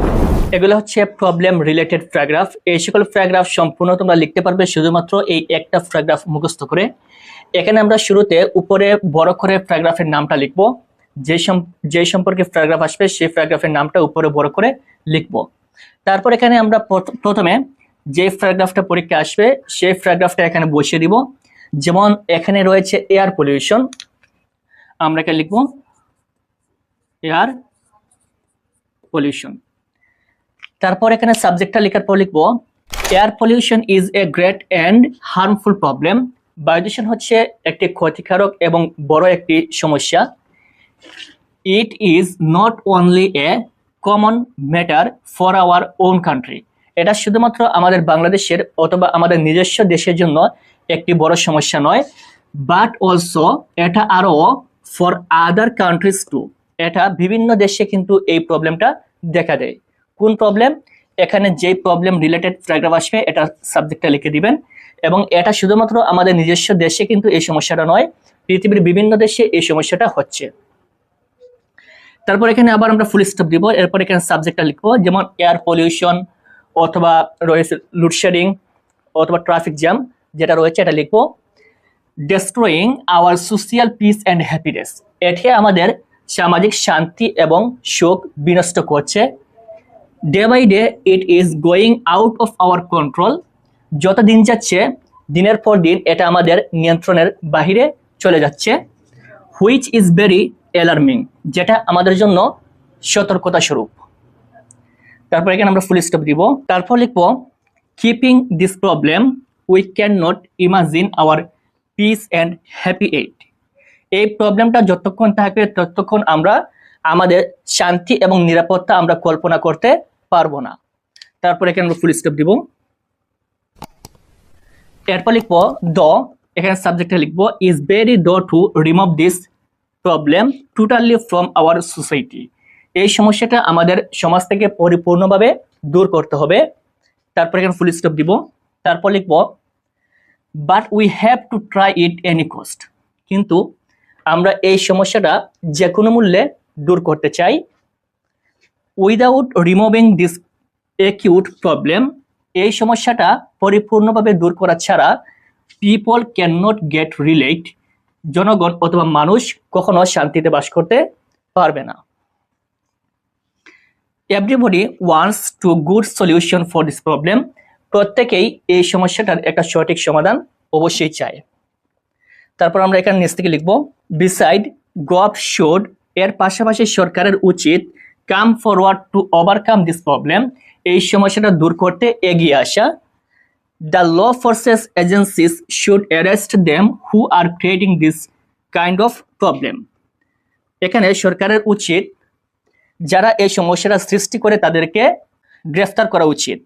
এগুলো হচ্ছে প্রবলেম রিলেটেড প্যারাগ্রাফ। এই সকল প্যারাগ্রাফ সম্পূর্ণ তোমরা লিখতে পারবে শুধুমাত্র এই একটা প্যারাগ্রাফ মুখস্থ করে। এখানে আমরা শুরুতে উপরে বড় করে প্যারাগ্রাফের নামটা লিখবো, যে সম্পর্কে প্যারাগ্রাফ আসবে সেই প্যারাগ্রাফের নামটা উপরে বড় করে লিখব। তারপর এখানে আমরা প্রথমে যে প্যারাগ্রাফটা পরীক্ষা আসবে সেই প্যারাগ্রাফটা এখানে বসিয়ে দিব। যেমন এখানে রয়েছে এয়ার পলিউশন, আমরা এখানে লিখব এয়ার পলিউশন। তারপর এখানে সাবজেক্টটা লেখার পর লিখব air pollution is a great and harmful problem, বায়ু দূষণ হচ্ছে একটি ক্ষতিকারক এবং বড় একটি সমস্যা। It is not only a common matter for our own country, এটা শুধুমাত্র আমাদের বাংলাদেশের অথবা আমাদের নিজস্ব দেশের জন্য একটি বড় সমস্যা নয়, বাট অলসো এটা আরো ফর আদার কান্ট্রিজ টু, এটা বিভিন্ন দেশে কিন্তু এই প্রবলেমটা দেখা দেয়। কোন প্রবলেম? এখানে যে প্রবলেম রিলেটেড প্যারাগ্রাফ আসবে এটা সাবজেক্টটা লিখে দিবেন, এবং এটা শুধুমাত্র আমাদের নিজস্ব দেশে কিন্তু এই সমস্যাটা নয়, পৃথিবীর বিভিন্ন দেশে এই সমস্যাটা হচ্ছে। তারপর এখানে আবার আমরা ফুল স্টপ দিব, এরপর এখানে সাবজেক্টটা লিখবো, যেমন এয়ার পলিউশন অথবা রয়েছে লোডশেডিং অথবা ট্রাফিক জ্যাম যেটা রয়েছে এটা লিখবো। Destroying our social peace and happiness, এটি আমাদের সামাজিক শান্তি এবং সুখ বিনষ্ট করছে। Day by day it is going out of our control, যত দিন যাচ্ছে দিনের পর দিন এটা আমাদের নিয়ন্ত্রণের বাহিরে চলে যাচ্ছে। হুইচ ইজ ভেরি অ্যালার্মিং, যেটা আমাদের জন্য সতর্কতা স্বরূপ। তারপর এখানে আমরা ফুল স্টপ দিব, তারপর লিখবো keeping this problem we can not imagine hour piece and happy eight, এই প্রবলেমটা যতক্ষণ থাকবে ততক্ষণ আমরা আমাদের শান্তি এবং নিরাপত্তা আমরা কল্পনা করতে পারবো না। তারপর এখানে আমরা ফুল স্টপ দিব, এরপর লিখবো দ, এখানে সাবজেক্টে লিখবো ইজ ভেরি ড to remove this problem totally from our society, এই সমস্যাটা আমাদের সমাজ থেকে পরিপূর্ণভাবে দূর করতে হবে। তারপর এখানে ফুল স্টপ দিব, তারপর লিখবো but we have to try it any cost, কিন্তু আমরা এই সমস্যাটা যে কোনো মূল্যে দূর করতে চাই। Without removing this acute problem, এই সমস্যাটা পরিপূর্ণভাবে দূর করা ছাড়া people can not get relate, জনগণ অথবা মানুষ কখনো শান্তিতে বাস করতে পারবে না। Everybody wants to good solution for this problem, প্রত্যেকেই এই সমস্যাটার একটা সঠিক সমাধান অবশ্যই চায়। তারপর আমরা এখানে নিচ থেকে লিখবো বিসাইড গভ শুড, এর পাশাপাশি সরকারের উচিত come forward to overcome this problem, এই সমস্যাটা দূর করতে এগিয়ে আসা। The law forces agencies should arrest them who are creating this kind of problem, এখানে সরকারের উচিত যারা এই সমস্যাটা সৃষ্টি করে তাদেরকে গ্রেফতার করা উচিত।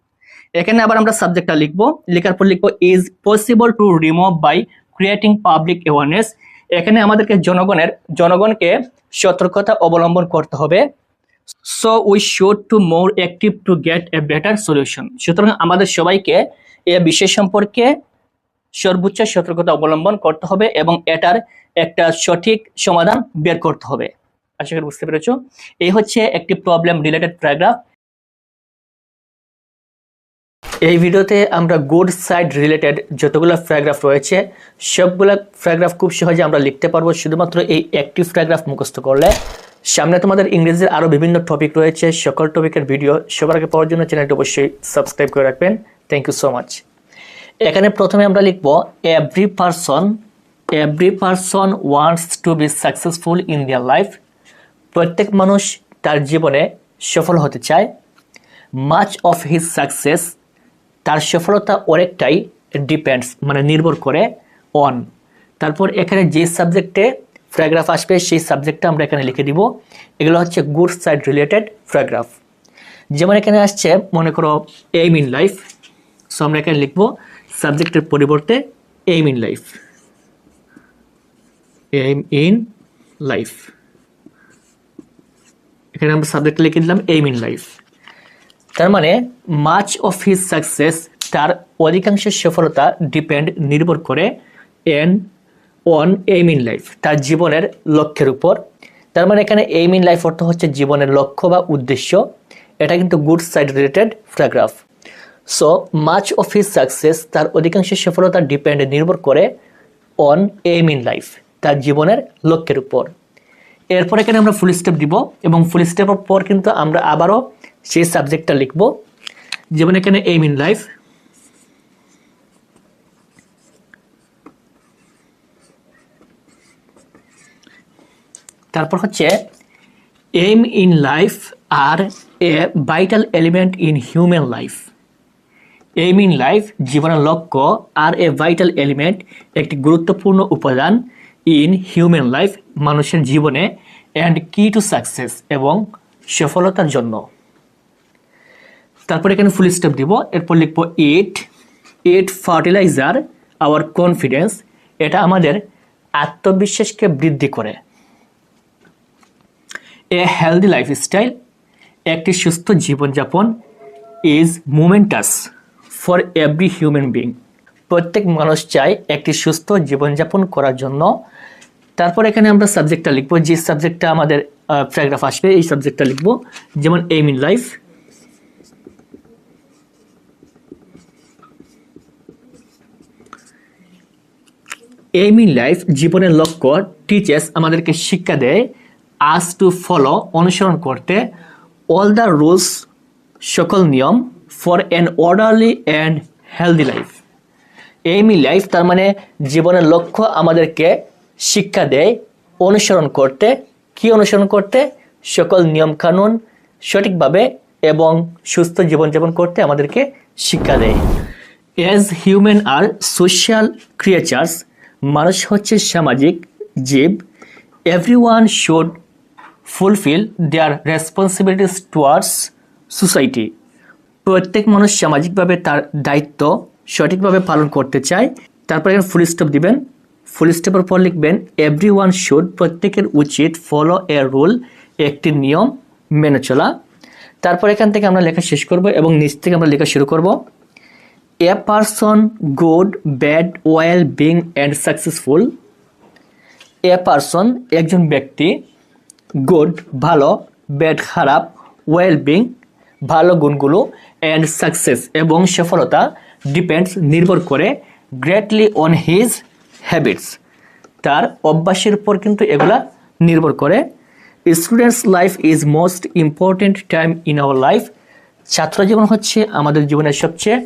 এখানে আবার আমরা সাবজেক্টটা লিখবো, লেখার পর লিখবো is possible to remove by creating public awareness, এখানে আমাদেরকে জনগণকে সতর্কতা অবলম্বন করতে হবে। So we should to more active to get a better solution, সুতরাং আমাদের সবাইকে এই বিষয় সম্পর্কে সর্বোচ্চ সতর্কতা অবলম্বন করতে হবে এবং এটার একটা সঠিক সমাধান বের করতে হবে। আশা করি বুঝতে পেরেছো, এই হচ্ছে একটি প্রবলেম রিলেটেড প্যারাগ্রাফ। এই ভিডিওতে আমরা গুড সাইড রিলেটেড যতগুলো প্যারাগ্রাফ রয়েছে সবগুলো প্যারাগ্রাফ খুব সহজে আমরা লিখতে পারবো শুধুমাত্র এই একটি প্যারাগ্রাফ মুখস্থ করলে। সামনে তোমাদের ইংরেজির আরো বিভিন্ন টপিক রয়েছে, সকল টপিকের ভিডিও সবার আগে পাওয়ার জন্য চ্যানেলটি অবশ্যই সাবস্ক্রাইব করে রাখবেন। Thank you so much. এখানে প্রথমে আমরা লিখব every person wants to be successful in their life, প্রত্যেক মানুষ তার জীবনে সফল হতে চায়। মাচ অফ হিজ সাকসেস, তার সফলতা অনেকটাই ডিপেন্ডস মানে নির্ভর করে অন, তারপর এখানে যে সাবজেক্টে প্যারাগ্রাফ আসবে সেই সাবজেক্টটা আমরা এখানে লিখে দিব। এগুলো হচ্ছে গুড সাইড রিলেটেড প্যারাগ্রাফ। যেমন এখানে আসছে মনে করো এইম ইন লাইফ, সো আমরা এখানে লিখবো সাবজেক্টের পরিবর্তে aim in life, aim in life, এখানে আমরা সাবজেক্ট লিখে দিলাম এইম ইন লাইফ। তার মানে মাচ অফ হিজ সাকসেস, তার অধিকাংশ সফলতা ডিপেন্ড নির্ভর করে অন এইম ইন লাইফ, তার জীবনের লক্ষ্যের উপর। তার মানে এখানে এইম ইন লাইফ অর্থ হচ্ছে জীবনের লক্ষ্য বা উদ্দেশ্য, এটা কিন্তু good side related paragraph. So much of his success, তার অধিকাংশ সফলতা ডিপেন্ড নির্ভর করে অন এইম ইন লাইফ, তার জীবনের লক্ষ্যের উপর। এরপর এখানে আমরা ফুল স্টপ দিব এবং ফুল স্টপের পর কিন্তু আমরা আবারও সেই সাবজেক্টটা লিখব, যেমন এখানে এইম ইন লাইফ, তারপর হচ্ছে aim in life are a vital element in human life, aim in life জীবনের লক্ষ্য আর এ ভাইটাল এলিমেন্ট একটি গুরুত্বপূর্ণ উপাদান ইন হিউম্যান লাইফ মানুষের জীবনে অ্যান্ড কি টু সাকসেস এবং সফলতার জন্য। তারপর এখানে ফুল স্টপ দিব, এরপর লিখবো ইট ফার্টিলাইজার আওয়ার কনফিডেন্স, এটা আমাদের আত্মবিশ্বাসকে বৃদ্ধি করে। এ হেলদি লাইফস্টাইল, একটি সুস্থ জীবনযাপন, is momentous for every human being. প্রত্যেক মানুষ চায় একটি সুস্থ জীবনযাপন করার জন্য। তারপর এখানে আমরা সাবজেক্টটা লিখবো, যে সাবজেক্টটা আমাদের প্যারাগ্রাফ আসবে এই সাবজেক্টটা লিখবো। যেমন aim in life, aim in life জীবনের লক্ষ্য, টিচেস আমাদেরকে শিক্ষা দেয়, আস টু ফলো অনুসরণ করতে, অল দ্য রুলস সকল নিয়ম, for an orderly and healthy life. Aim in life তার মানে জীবনের লক্ষ্য আমাদেরকে শিক্ষা দেয় অনুসরণ করতে। কি অনুসরণ করতে? সকল নিয়মকানুন সঠিকভাবে এবং সুস্থ জীবনযাপন করতে আমাদেরকে শিক্ষা দেয়। As human are social creatures, মানুষ হচ্ছে সামাজিক জীব। Everyone should fulfil their responsibilities towards society. প্রত্যেক মানুষ সামাজিকভাবে তার দায়িত্ব সঠিকভাবে পালন করতে চায়। তারপর এখানে ফুল স্টপ দিবেন, ফুল স্টপের পর লিখবেন এভরিওয়ান শুড, প্রত্যেকের উচিত, ফলো এ রুল, একটি নিয়ম মেনে চলা। তারপর এখান থেকে আমরা লেখা শেষ করব এবং নিচ থেকে আমরা লেখা শুরু করব। A person good, bad, well being and successful. A person একজন ব্যক্তি, গুড ভালো, ব্যাড খারাপ, ওয়েল বিং ভালো গুণগুলো, অ্যান্ড সাকসেস এবং সফলতা, ডিপেন্ডস নির্ভর করে, গ্রেটলি অন হিজ হ্যাবিটস তার অভ্যাসের উপর কিন্তু এগুলা নির্ভর করে। Students life is most important time in our life. ছাত্র জীবন হচ্ছে আমাদের জীবনের সবচেয়ে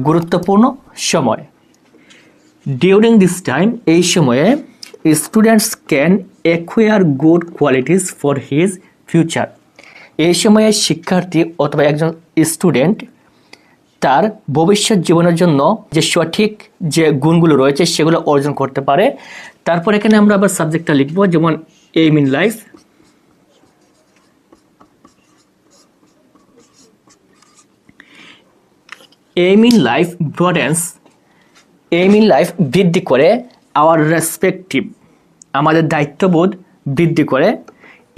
গুরুত্বপূর্ণ সময়। ডিউরিং দিস টাইম, এই সময়ে students can acquire good qualities for his future. এই সময়ে শিক্ষার্থী অথবা একজন স্টুডেন্ট তার ভবিষ্যৎ জীবনের জন্য যে সঠিক যে গুণগুলো রয়েছে সেগুলো অর্জন করতে পারে। তারপর এখানে আমরা আবার সাবজেক্টটা লিখবো, যেমন aim in life. Aim in life ব্রডেন্স, aim in life বৃদ্ধি করে, আওয়ার রেসপেক্টিভ আমাদের দায়িত্ববোধ বৃদ্ধি করে।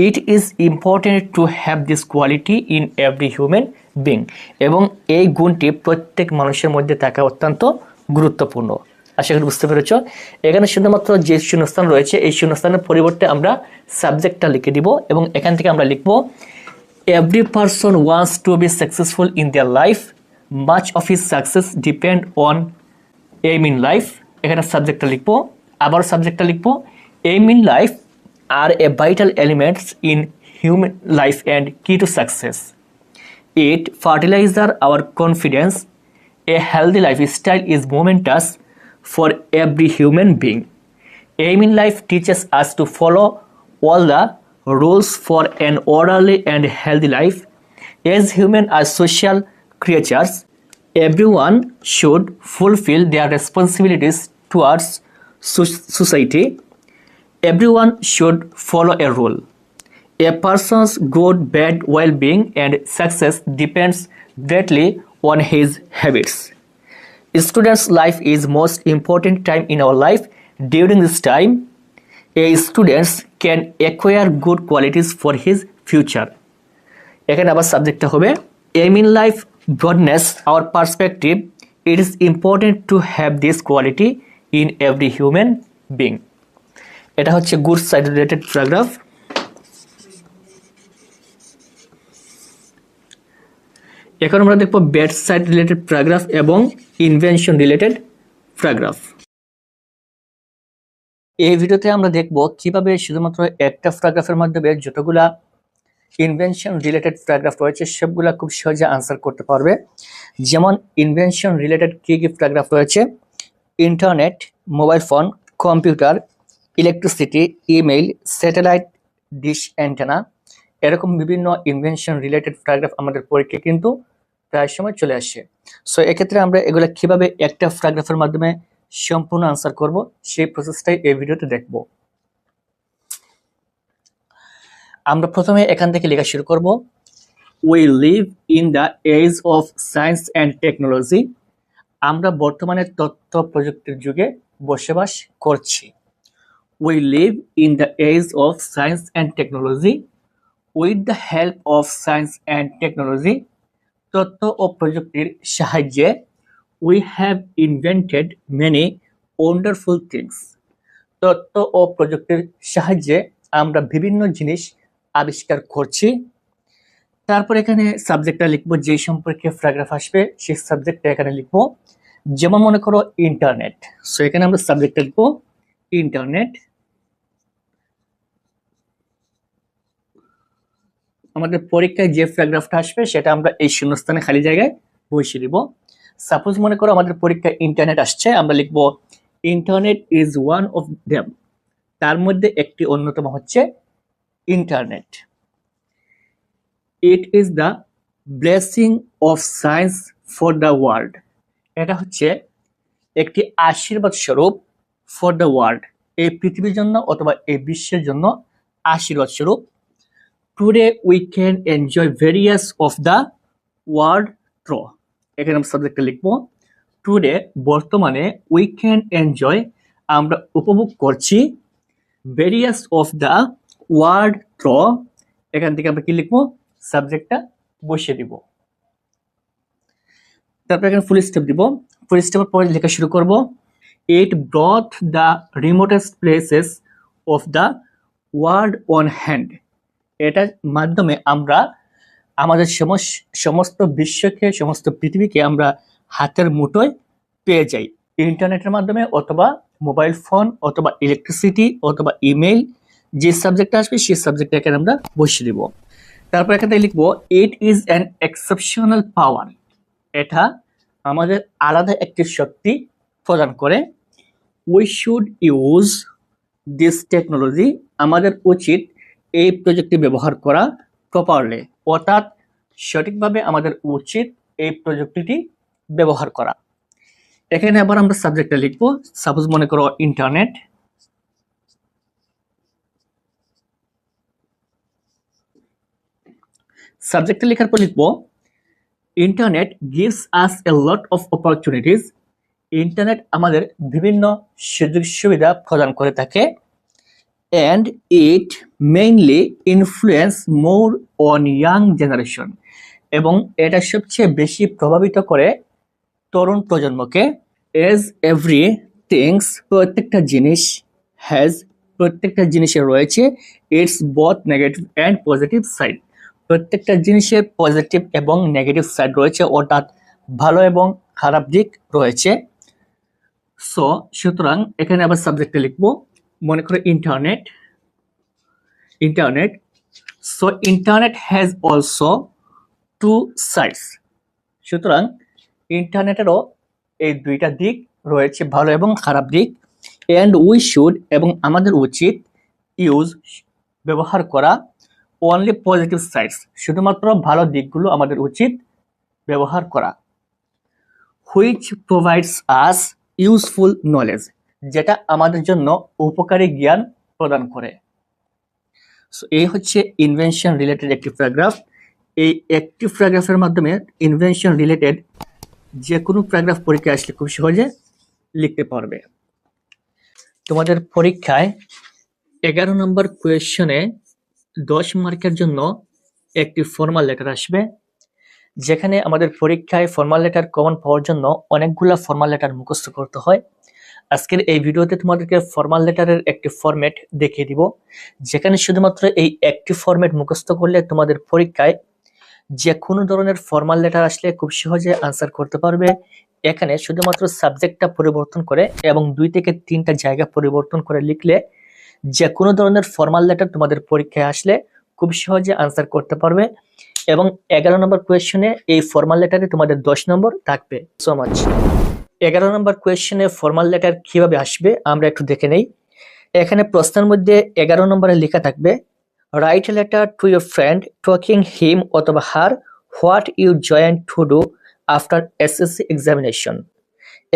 It is important to have this quality in every human being, এবং এই গুণটি প্রত্যেক মানুষের মধ্যে থাকা অত্যন্ত গুরুত্বপূর্ণ। আশা করি বুঝতে পেরেছ। এখানে শুধুমাত্র যে শূন্যস্থান রয়েছে এই শূন্যস্থানের পরিবর্তে আমরা সাবজেক্টটা লিখে দিব এবং এখান থেকে আমরা লিখব every person wants to be successful in their life, much of his success depend on aim in life. এখানে সাবজেক্টটা লিখবো, আবার সাবজেক্টটা লিখবো aim in life are a vital elements in human life and key to success. It fertilizes our confidence. A healthy lifestyle is momentous for every human being. Aim in life teaches us to follow all the rules for an orderly and healthy life. As humans are social creatures, everyone should fulfill their responsibilities towards society. Everyone should follow a rule. A person's good, bad, well-being and success depends greatly on his habits. Student's life is most important time in our life. During this time, a student can acquire good qualities for his future. এখানে আবার সাবজেক্টটা হবে aim in life broadness our perspective. It is important to have this quality in every human being. এটা হচ্ছে good side related paragraph. এখন আমরা দেখব bad side related paragraph এবং ইনভেনশন রিলেটেড প্যারাগ্রাফ। এই ভিডিওতে আমরা দেখব কিভাবে শুধুমাত্র একটা প্যারাগ্রাফের মাধ্যমে যতগুলা ইনভেনশন রিলেটেড প্যারাগ্রাফ রয়েছে সবগুলা খুব সহজে আনসার করতে পারবে। যেমন ইনভেনশন রিলেটেড কি কি প্যারাগ্রাফ রয়েছে, internet, mobile phone, computer, electricity, email, satellite, dish antenna, এরকম বিভিন্ন ইনভেনশন রিলেটেড প্যারাগ্রাফ আমাদের পরীক্ষায় কিন্তু প্রায় সময় চলে আসে। সো এক্ষেত্রে আমরা এগুলো কিভাবে একটা প্যারাগ্রাফের মাধ্যমে সম্পূর্ণ আনসার করব সেই প্রসেসটাই এই ভিডিওতে দেখব। আমরা প্রথমে এখান থেকে লেখা শুরু করব। We live in the age of science and technology. আমরা বর্তমানে তথ্য প্রযুক্তির যুগে বসবাস করছি। We live in the age of science and technology. With the help of science and technology, তথ্য ও প্রযুক্তির সাহায্যে we have invented many wonderful things. তথ্য ও প্রযুক্তির সাহায্যে আমরা বিভিন্ন জিনিস আবিষ্কার করছি। তারপর এখানে সাবজেক্টটা লিখবো, যে সম্পর্কে প্যারাগ্রাফ আসবে সেই সাবজেক্টটা এখানে লিখবো। যেমন মনে করো ইন্টারনেট, সো এখানে আমরা সাবজেক্টটা লিখবো ইন্টারনেট। আমাদের পরীক্ষায় যে প্যারাগ্রাফটা আসবে সেটা আমরা এই শূন্যস্থানে খালি জায়গায় বসিয়ে দিব। সাপোজ মনে করো আমাদের পরীক্ষায় ইন্টারনেট আসছে, আমরা লিখবো internet is one of them, তার মধ্যে একটি অন্যতম হচ্ছে internet. It is the blessing of science for the world, এটা হচ্ছে একটি আশীর্বাদ স্বরূপ ফর দ্য ওয়ার্ল্ড, এই পৃথিবীর জন্য অথবা এই বিশ্বের জন্য আশীর্বাদ স্বরূপ। Today we can enjoy various of the world ট্র, এখানে আমরা সাবজেক্টটা লিখবো টুডে, বর্তমানে, উই ক্যান এনজয়, আমরা উপভোগ করছি, ভেরিয়াস অফ দ্য ওয়ার্ল্ড ট্র, এখান থেকে আমরা কি লিখবো, সাবজেক্টটা বসিয়ে দিব। তারপর এখানে ফুল স্টপ দিব। ফুল স্টপের পরে লেখা শুরু করব। It brought the remotest places of the world on hand, এটার মাধ্যমে আমরা আমাদের সমস্ত বিশ্বকে, সমস্ত পৃথিবীকে আমরা হাতের মুঠোয় পেয়ে যাই ইন্টারনেটের মাধ্যমে, অথবা মোবাইল ফোন, অথবা ইলেকট্রিসিটি, অথবা ইমেল, যে সাবজেক্ট আসবে সেই সাবজেক্টটা এখানে আমরা বসিয়ে দিব। তারপর এখানে লিখবো ইট ইজ অ্যান এক্সেপশনাল পাওয়ার, এটা আমাদের আলাদা একটি শক্তি প্রদান করে। We should use this technology, আমাদের উচিত এই প্রযুক্তি ব্যবহার করা প্রপারলি, অর্থাৎ সঠিকভাবে আমাদের উচিত এই প্রযুক্তিটি ব্যবহার করা। এখানে আবার আমরা সাবজেক্টটা লিখবো। সাপোজ মনে করো ইন্টারনেট, সাবজেক্টটা লেখার পর লিখবো internet gives us A lot of opportunities, internet আমাদের বিভিন্ন সুযোগ সুবিধা প্রদান করে থাকে। And it mainly influence more on young generation, এবং এটা সবচেয়ে বেশি প্রভাবিত করে তরুণ প্রজন্মকে। এজ এভরি থিংস, প্রত্যেকটা জিনিস, হ্যাজ, প্রত্যেকটা জিনিসের রয়েছে it's both negative and positive side, প্রত্যেকটা জিনিসের পজিটিভ এবং নেগেটিভ সাইড রয়েছে, অর্থাৎ ভালো এবং খারাপ দিক রয়েছে। সো সুতরাং এখানে আবার সাবজেক্টে লিখবো, মনে করো internet, internet. So internet has also two sides, সুতরাং ইন্টারনেটেরও এই দুইটা দিক রয়েছে, ভালো এবং খারাপ দিক। অ্যান্ড উই শুড, এবং আমাদের উচিত, ইউজ, ব্যবহার করা, অনলি পজিটিভ সাইডস, শুধুমাত্র ভালো দিকগুলো আমাদের উচিত ব্যবহার করা। Which provides us useful knowledge, যেটা আমাদের জন্য উপকারী জ্ঞান প্রদান করে। সো এই হচ্ছে ইনভেনশন রিলেটেড একটি প্যারাগ্রাফ। এই একটি প্যারাগ্রাফের মাধ্যমে ইনভেনশন রিলেটেড যে কোনো প্যারাগ্রাফ পরীক্ষায় আসলে খুব সহজে লিখতে পারবে। তোমাদের পরীক্ষায় 11 নম্বর কোয়েশ্চনে 10 মার্কের জন্য একটি ফর্মাল লেটার আসবে, যেখানে আমাদের পরীক্ষায় ফর্মাল লেটার কমন পাওয়ার জন্য অনেকগুলা ফর্মাল লেটার মুখস্থ করতে হয়। আজকের এই ভিডিওতে তোমাদেরকে ফর্মাল লেটারের একটি ফরম্যাট দেখিয়ে দিব, যেখানে শুধুমাত্র এই একটি ফরম্যাট মুখস্থ করলে তোমাদের পরীক্ষায় যে কোনো ধরনের ফর্মাল লেটার আসলে খুব সহজে আনসার করতে পারবে। এখানে শুধুমাত্র সাবজেক্টটা পরিবর্তন করে এবং 2 থেকে 3টা জায়গা পরিবর্তন করে লিখলে যে কোনো ধরনের ফর্মাল লেটার তোমাদের পরীক্ষায় আসলে খুব সহজে আনসার করতে পারবে। এবং 11 নম্বর কোয়েশ্চনে এই ফর্মাল লেটারে তোমাদের 10 নম্বর থাকবে। So much. 11 নম্বর কোয়েশ্চনে ফর্মাল লেটার কিভাবে আসবে আমরা একটু দেখে নেই। এখানে প্রশ্নের মধ্যে 11 নম্বরে লেখা থাকবে write a letter to your friend talking him অথবা her what you join to do after SSC examination.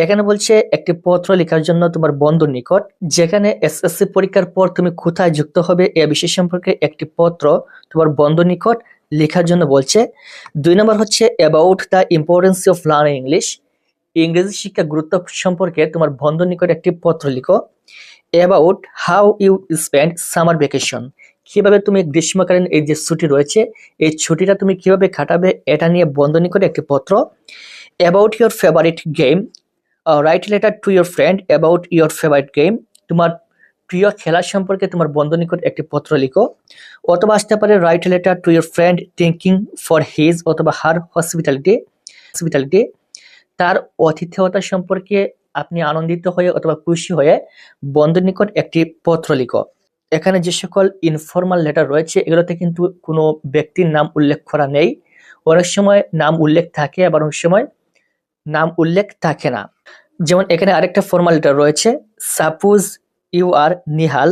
এখানে বলছে একটি পত্র লেখার জন্য তোমার বন্ধুর নিকট, যেখানে এসএসসি পরীক্ষার পর তুমি কোথায় যুক্ত হবে এ বিষয় সম্পর্কে একটি পত্র তোমার বন্ধুর নিকট লেখার জন্য বলছে। 2 নম্বর হচ্ছে about the importance of learning English, ইংরেজি শিক্ষা গুরুত্ব সম্পর্কে তোমার বন্ধুর নিকট একটি পত্র লিখো। About how you spend summer vacation, কিভাবে তুমি গ্রীষ্মকালীন এই যে ছুটি রয়েছে এই ছুটিটা তুমি কিভাবে কাটাবে এটা নিয়ে বন্ধনী করে একটি পত্র। About your favourite game, right letter to your friend about your favourite game, তোমার প্রিয় খেলা সম্পর্কে তোমার বন্ধু নিকট একটি পত্র লিখো। অথবা আসতে পারে right letter to your friend thanking for his অথবা হার হসপিটালিটি, তার আতিথেয়তা সম্পর্কে আপনি আনন্দিত হয়ে অথবা খুশি হয়ে বন্ধুর নিকট একটি পত্র লিখো। এখানে যে সকল ইনফর্মাল লেটার রয়েছে এগুলোতে কিন্তু কোনো ব্যক্তির নাম উল্লেখ করা নেই। অনেক সময় নাম উল্লেখ থাকে আবার অনেক সময় নাম উল্লেখ থাকে না। যেমন এখানে আরেকটা ফর্মাল লেটার রয়েছে, suppose you are Nihal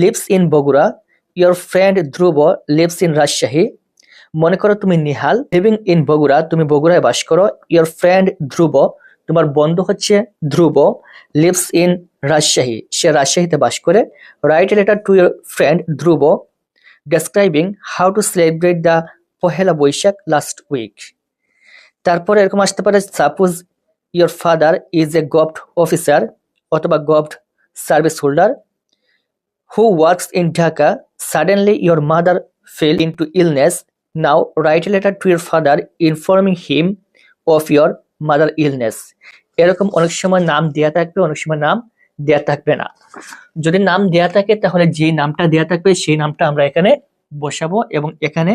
lives in Bogura, your friend Dhruba lives in Rajshahi. মনে করো তুমি নিহাল, লিভিং ইন বগুড়া, তুমি বগুড়ায় বাস করো। ইয়োর ফ্রেন্ড ধ্রুব, তোমার বন্ধু হচ্ছে ধ্রুব, লিভস ইন রাজশাহী, সে রাজশাহীতে বাস করে। Write letter to your friend Dhruba describing how to celebrate the Pohela Boishakh last week. তারপরে এরকম আসতে পারে, suppose your father is a government officer অথবা government service holder who works in Dhaka. Suddenly your mother fell into illness. Now write a letter to your father informing him of your mother illness. এরকম অনেক সময় নাম দেয়া থাকবে, অনেক সময় নাম দেয়া থাকবে না। যদি নাম দেয়া থাকে তাহলে যে নামটা দেয়া থাকবে সেই নামটা আমরা এখানে বসাবো এবং এখানে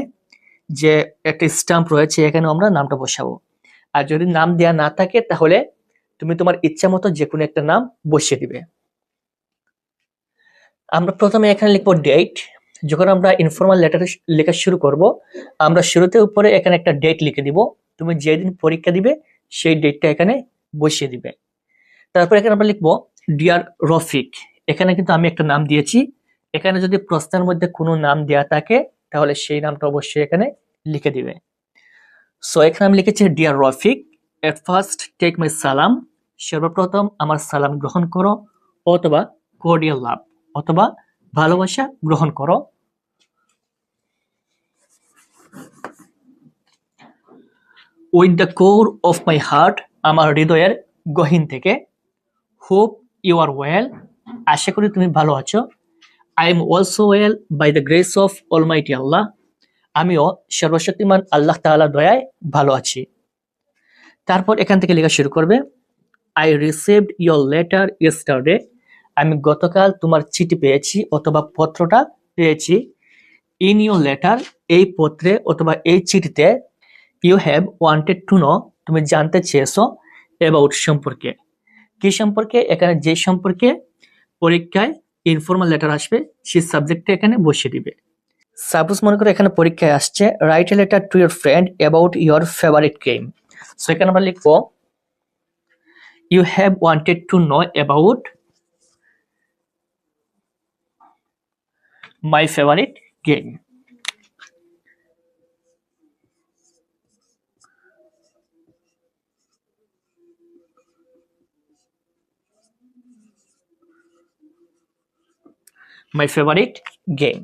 যে একটা স্ট্যাম্প রয়েছে এখানে আমরা নামটা বসাবো। আর যদি নাম দেয়া না থাকে তাহলে তুমি তোমার ইচ্ছা মতো যে কোনো একটা নাম বসিয়ে দিবে। আমরা প্রথমে এখানে লিখবো ডেট। যখন আমরা ইনফর্মাল লেটার লেখা শুরু করব আমরা শুরুতে উপরে এখানে একটা ডেট লিখে দিব। তুমি যেদিন পরীক্ষা দিবে সেই ডেটটা এখানে বসিয়ে দিবে। তারপর এখানে আমরা লিখবো ডিয়ার রফিক। এখানে কিন্তু আমি একটা নাম দিয়েছি। এখানে যদি প্রশ্নের মধ্যে কোনো নাম দেয়া থাকে তাহলে সেই নামটা অবশ্যই এখানে লিখে দিবে। সো এখানে আমি লিখেছি dear Rafiq, at first take my সালাম, সর্বপ্রথম আমার সালাম গ্রহণ করো, অথবা কর্ডিয়াল লাভ অথবা ভালোবাসা গ্রহণ করো। With the core of my heart, আমার হৃদয়ের গহীন থেকে। হোপ ইউ আর ওয়েল, আশা করি তুমি ভালো আছো। I am also well by the grace of almighty Allah, আমিও সর্বশক্তিমান আল্লাহ তাআলা দয়ায় ভালো আছি। তারপর এখান থেকে লেখা শুরু করবে, I received your letter yesterday, আমি গতকাল তোমার চিঠি পেয়েছি অথবা পত্রটা পেয়েছি। ইন ইয়োর লেটার, এই পত্রে অথবা এই চিঠিতে। You have wanted to know, তুমি জানতে চেয়েছো। অ্যাবাউট, সম্পর্কে। কি সম্পর্কে? এখানে যে সম্পর্কে পরীক্ষায় ইনফর্মাল লেটার আসবে সেই সাবজেক্টটা এখানে বসিয়ে দিবে। সাপোজ মনে করো এখানে পরীক্ষায় আসছে write a letter to your friend about your favourite game. So এখানে আমরা লিখবো you have wanted to know about my favorite game. My favorite game.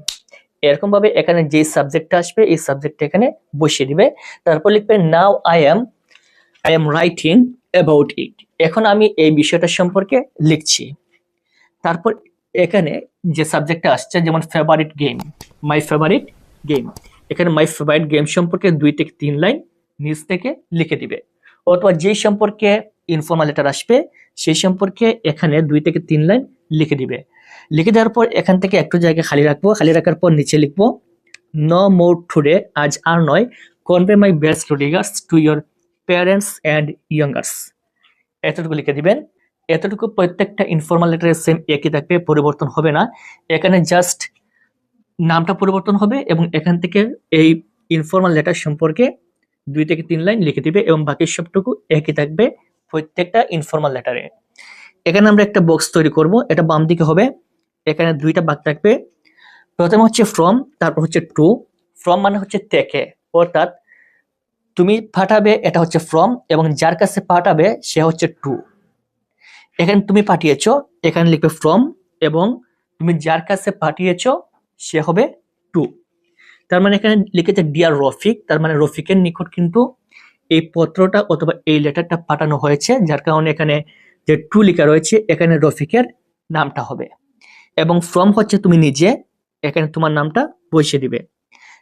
এরকম ভাবে এখানে যে সাবজেক্টটা আসবে এই সাবজেক্টটা এখানে বসিয়ে দিবে। তারপর লিখবে now I am writing about it, এখন আমি এই বিষয়টা সম্পর্কে লিখছি। তারপর এখানে যে সাবজেক্টটা আসছে যেমন favourite game, my favourite game, এখানে মাই ফেভারিট গেম সম্পর্কে 2 থেকে 3 লাইন নিচ থেকে লিখে দিবে। অথবা যেই সম্পর্কে ইনফর্মাল লেটার আসবে সেই সম্পর্কে এখানে 2 থেকে 3 লাইন লিখে দিবে। লিখে দেওয়ার পর এখান থেকে একটু জায়গা খালি রাখবো। খালি রাখার পর নিচে লিখবো নো মোর টুডে, আজ আর নয়। Convey my best regards to your parents and youngers, এতটুকু লিখে দিবেন। এতটুকু প্রত্যেকটা ইনফর্মাল লেটারের সেম একই থাকবে, পরিবর্তন হবে না। এখানে জাস্ট নামটা পরিবর্তন হবে এবং এখান থেকে এই ইনফর্মাল লেটার সম্পর্কে 2 থেকে 3 লাইন লিখে দিবে এবং বাকি সবটুকু একই থাকবে প্রত্যেকটা ইনফর্মাল লেটারে। এখানে আমরা একটা বক্স তৈরি করব, এটা বাম দিকে হবে। এখানে 2টা ভাগ থাকবে, প্রথমে হচ্ছে ফ্রম, তারপর হচ্ছে টু। ফ্রম মানে হচ্ছে থেকে, অর্থাৎ তুমি পাঠাবে এটা হচ্ছে ফ্রম এবং যার কাছে পাঠাবে সে হচ্ছে টু। এখানে তুমি পাঠিয়েছো, এখানে লিখবে ফ্রম এবং তুমি যার কাছে পাঠিয়েছো সে হবে টু। তার মানে এখানে লিখেছে ডিয়ার রফিক, তার মানে রফিকের নিকট কিন্তু এই পত্রটা অথবা এই লেটারটা পাঠানো হয়েছে, যার কারণে এখানে যে টু লেখা রয়েছে এখানে রফিকের নামটা হবে। এবং ফ্রম হচ্ছে তুমি নিজে, এখানে তোমার নামটা বসিয়ে দিবে।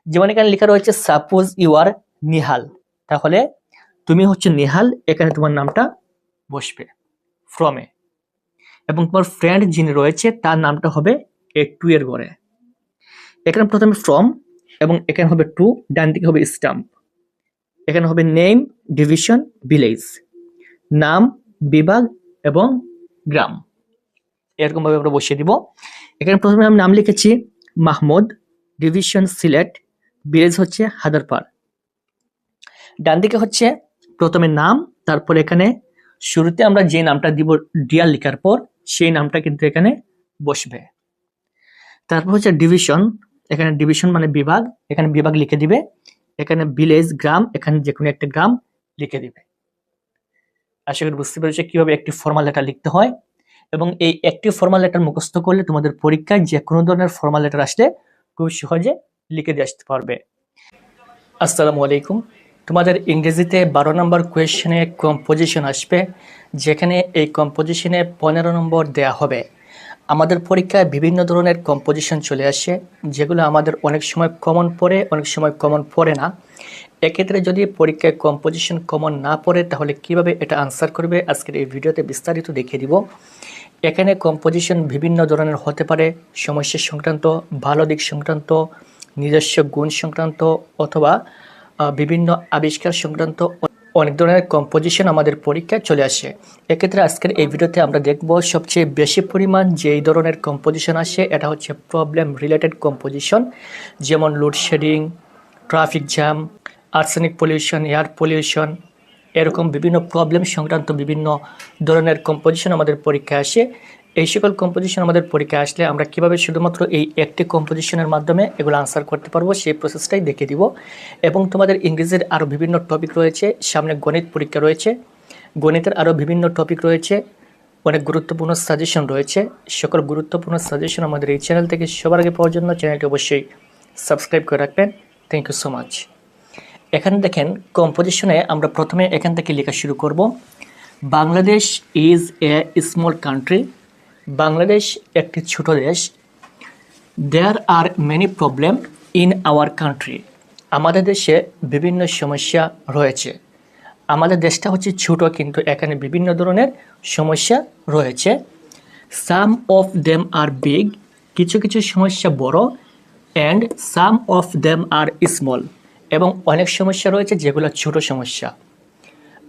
যেমন এখানে লেখা রয়েছে সাপোজ ইউ আর নিহাল, তাহলে তুমি হচ্ছে নিহাল, এখানে তোমার নামটা বসবে ফ্রমে। এবং তোমার ফ্রেন্ড যিনি রয়েছে তার নামটা হবে এ টু এর ঘরে। এখানে প্রথমে ফ্রম এবং এখানে হবে টু, ডান দিকে হবে স্টাম্প, এখানে হবে নেম, ডিভিশন, ভিলেজ, নাম, বিভাগ এবং গ্রাম, এরকম ভাবে আমরা বসিয়ে দিব। এখানে প্রথমে আমি নাম লিখেছি মাহমুদ, ডিভিশন সিলেট, ভিলেজ হচ্ছে হাদারপাড়। ডান দিকে হচ্ছে প্রথমে নাম, তারপর এখানে শুরুতে আমরা যে নামটা দিব ডিয়ার লেখার পর সেই নামটা কিন্তু এখানে বসবে। তারপর হচ্ছে ডিভিশন, এখানে ডিভিশন মানে বিভাগ, এখানে বিভাগ লিখে দিবে। এখানে ভিলেজ গ্রাম, এখানে যে কোনো একটা গ্রাম লিখে দিবে। আশা করি বুঝতে পেরেছো কিভাবে একটি ফর্মাল লেটার লিখতে হয়। এবং এই একটি ফর্মাল লেটার মুখস্থ করলে তোমাদের পরীক্ষায় যে কোনো ধরনের ফর্মাল লেটার আসলে খুব সহজে লিখে দিয়ে আসতে পারবে। আসসালামু আলাইকুম। তোমাদের ইংরেজিতে 12 নম্বর কোয়েশ্চেনে কম্পোজিশন আসবে, যেখানে এই কম্পোজিশনে 15 নম্বর দেয়া হবে। আমাদের পরীক্ষায় বিভিন্ন ধরনের কম্পোজিশন চলে আসে, যেগুলো আমাদের অনেক সময় কমন পড়ে, অনেক সময় কমন পড়ে না। এক্ষেত্রে যদি পরীক্ষায় কম্পোজিশন কমন না পড়ে তাহলে কিভাবে এটা আনসার করবে আজকের এই ভিডিওতে বিস্তারিত দেখিয়ে দিব। এখানে কম্পোজিশন বিভিন্ন ধরনের হতে পারে, সমস্যা সংক্রান্ত, ভালো দিক সংক্রান্ত, নিজস্ব গুণ সংক্রান্ত, অথবা বিভিন্ন আবিষ্কার সংক্রান্ত অনেক ধরনের কম্পোজিশন আমাদের পরীক্ষায় চলে আসে। এক্ষেত্রে আজকের এই ভিডিওতে আমরা দেখব সবচেয়ে বেশি পরিমাণ যেই ধরনের কম্পোজিশন আসে এটা হচ্ছে প্রবলেম রিলেটেড কম্পোজিশন, যেমন load shedding, traffic jam, arsenic pollution, air pollution, এরকম বিভিন্ন প্রবলেম সংক্রান্ত বিভিন্ন ধরনের কম্পোজিশন আমাদের পরীক্ষায় আসে। এই সকল কম্পোজিশন আমাদের পরীক্ষায় আসলে আমরা কিভাবে শুধুমাত্র এই একটি কম্পোজিশনের মাধ্যমে এগুলো আনসার করতে পারবো সেই প্রসেসটাই দেখে দিব। এবং তোমাদের ইংরেজির আরও বিভিন্ন টপিক রয়েছে, সামনে গণিত পরীক্ষা রয়েছে, গণিতের আরও বিভিন্ন টপিক রয়েছে, অনেক গুরুত্বপূর্ণ সাজেশন রয়েছে। সকল গুরুত্বপূর্ণ সাজেশন আমাদের এই চ্যানেল থেকে সবার আগে পাওয়ার জন্য চ্যানেলটি অবশ্যই সাবস্ক্রাইব করে রাখবেন। Thank you so much. এখানে দেখেন কম্পোজিশনে আমরা প্রথমে এখান থেকে লেখা শুরু করব। Bangladesh is a small country, Bangladesh একটি ছোট দেশ। There are many problem in our country, আমাদের দেশে বিভিন্ন সমস্যা রয়েছে। আমাদের দেশটা হচ্ছে ছোট কিন্তু এখানে বিভিন্ন ধরনের সমস্যা রয়েছে। Some of them are big, কিছু কিছু সমস্যা বড়, and some of them are small, এবং অনেক সমস্যা রয়েছে যেগুলো ছোট সমস্যা।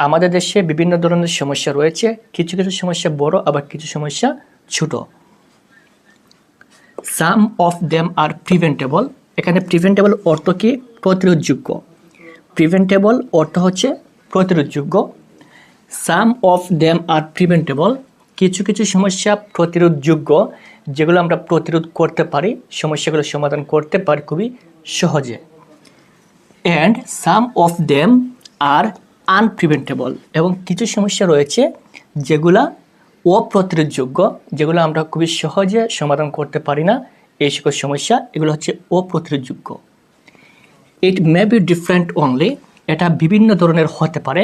আমাদের দেশে বিভিন্ন ধরনের সমস্যা রয়েছে, কিছু কিছু সমস্যা বড় আবার কিছু সমস্যা ছোট। সাম অফ দেম আর প্রিভেন্টেবল, এখানে প্রিভেন্টেবল অর্থ কি? প্রতিরোধযোগ্য। প্রিভেন্টেবল অর্থ হচ্ছে প্রতিরোধযোগ্য। সাম অফ দেম আর প্রিভেন্টেবল, কিছু কিছু সমস্যা প্রতিরোধযোগ্য, যেগুলো আমরা প্রতিরোধ করতে পারি, সমস্যাগুলো সমাধান করতে পারি খুবই সহজে। অ্যান্ড সাম অফ দেম আর আনপ্রিভেন্টেবল, এবং কিছু সমস্যা রয়েছে যেগুলা অপ্রতিরোধযোগ্য, যেগুলো আমরা খুবই সহজে সমাধান করতে পারি না। এই সকল সমস্যা এগুলো হচ্ছে অপ্রতিরোধযোগ্য। ইট মে বি ডিফারেন্ট অনলি, এটা বিভিন্ন ধরনের হতে পারে।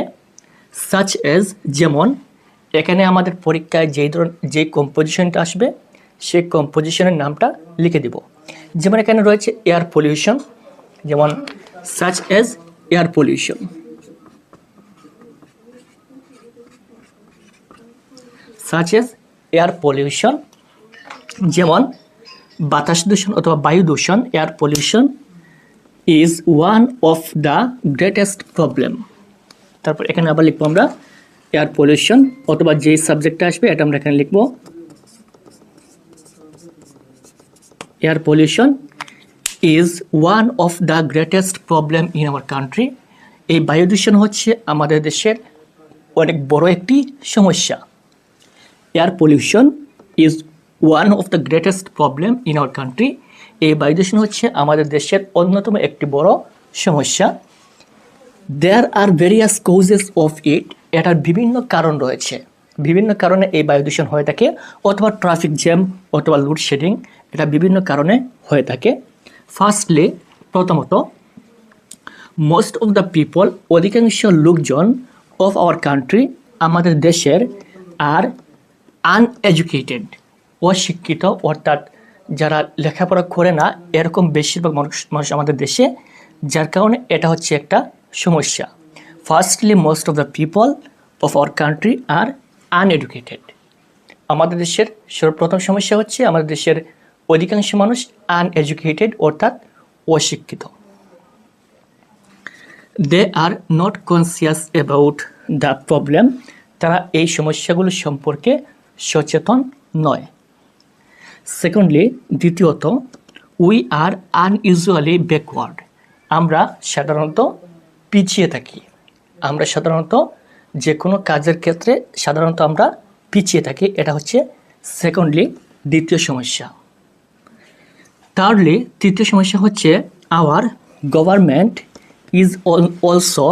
সাচ এজ, যেমন এখানে আমাদের পরীক্ষায় যেই কম্পোজিশনটা আসবে সেই কম্পোজিশনের নামটা লিখে দিব। যেমন এখানে রয়েছে এয়ার পলিউশন, যেমন such as air pollution, such as air pollution, যেমন বাতাস দূষণ অথবা বায়ু দূষণ, air pollution is one of the greatest problem. তারপর এখানে আবার লিখবো আমরা এয়ার পলিউশন, অথবা যেই সাবজেক্টটা আসবে এটা আমরা এখানে লিখবো air pollution is one of the greatest problem in our country, এই বায়ু দূষণ হচ্ছে আমাদের দেশের অনেক বড় একটি সমস্যা। Air pollution is one of the greatest problem in our country, এই বায়ু দূষণ হচ্ছে আমাদের দেশের অন্যতম একটি বড় সমস্যা। দেয়ার আর ভেরিয়াস কজেস অফ ইট, এটার বিভিন্ন কারণ রয়েছে, বিভিন্ন কারণে এই বায়ু দূষণ হয়ে থাকে, অথবা ট্রাফিক জ্যাম অথবা লোডশেডিং, এটা বিভিন্ন কারণে হয়ে থাকে। ফার্স্টলি, প্রথমত, মোস্ট অফ দ্য পিপল, অধিকাংশ লোকজন, অফ আওয়ার কান্ট্রি, আমাদের দেশের, আর আনএডুকেটেড, অশিক্ষিত, অর্থাৎ যারা লেখাপড়া করে না এরকম বেশিরভাগ মানুষ আমাদের দেশে, যার কারণে এটা হচ্ছে একটা সমস্যা। Firstly most of the people of our country are uneducated. আমাদের দেশের সর্বপ্রথম সমস্যা হচ্ছে আমাদের দেশের অধিকাংশ মানুষ আনএডুকেটেড অর্থাৎ অশিক্ষিত। They are not conscious about the problem, তারা এই সমস্যাগুলো সম্পর্কে সচেতন নয়। সেকেন্ডলি, দ্বিতীয়ত, উই আর আনইউজুয়ালি ব্যাকওয়ার্ড, আমরা সাধারণত পিছিয়ে থাকি। আমরা সাধারণত যে কোনো কাজের ক্ষেত্রে সাধারণত আমরা পিছিয়ে থাকি, এটা হচ্ছে সেকেন্ডলি দ্বিতীয় সমস্যা। থার্ডলি, তৃতীয় সমস্যা হচ্ছে hour government is also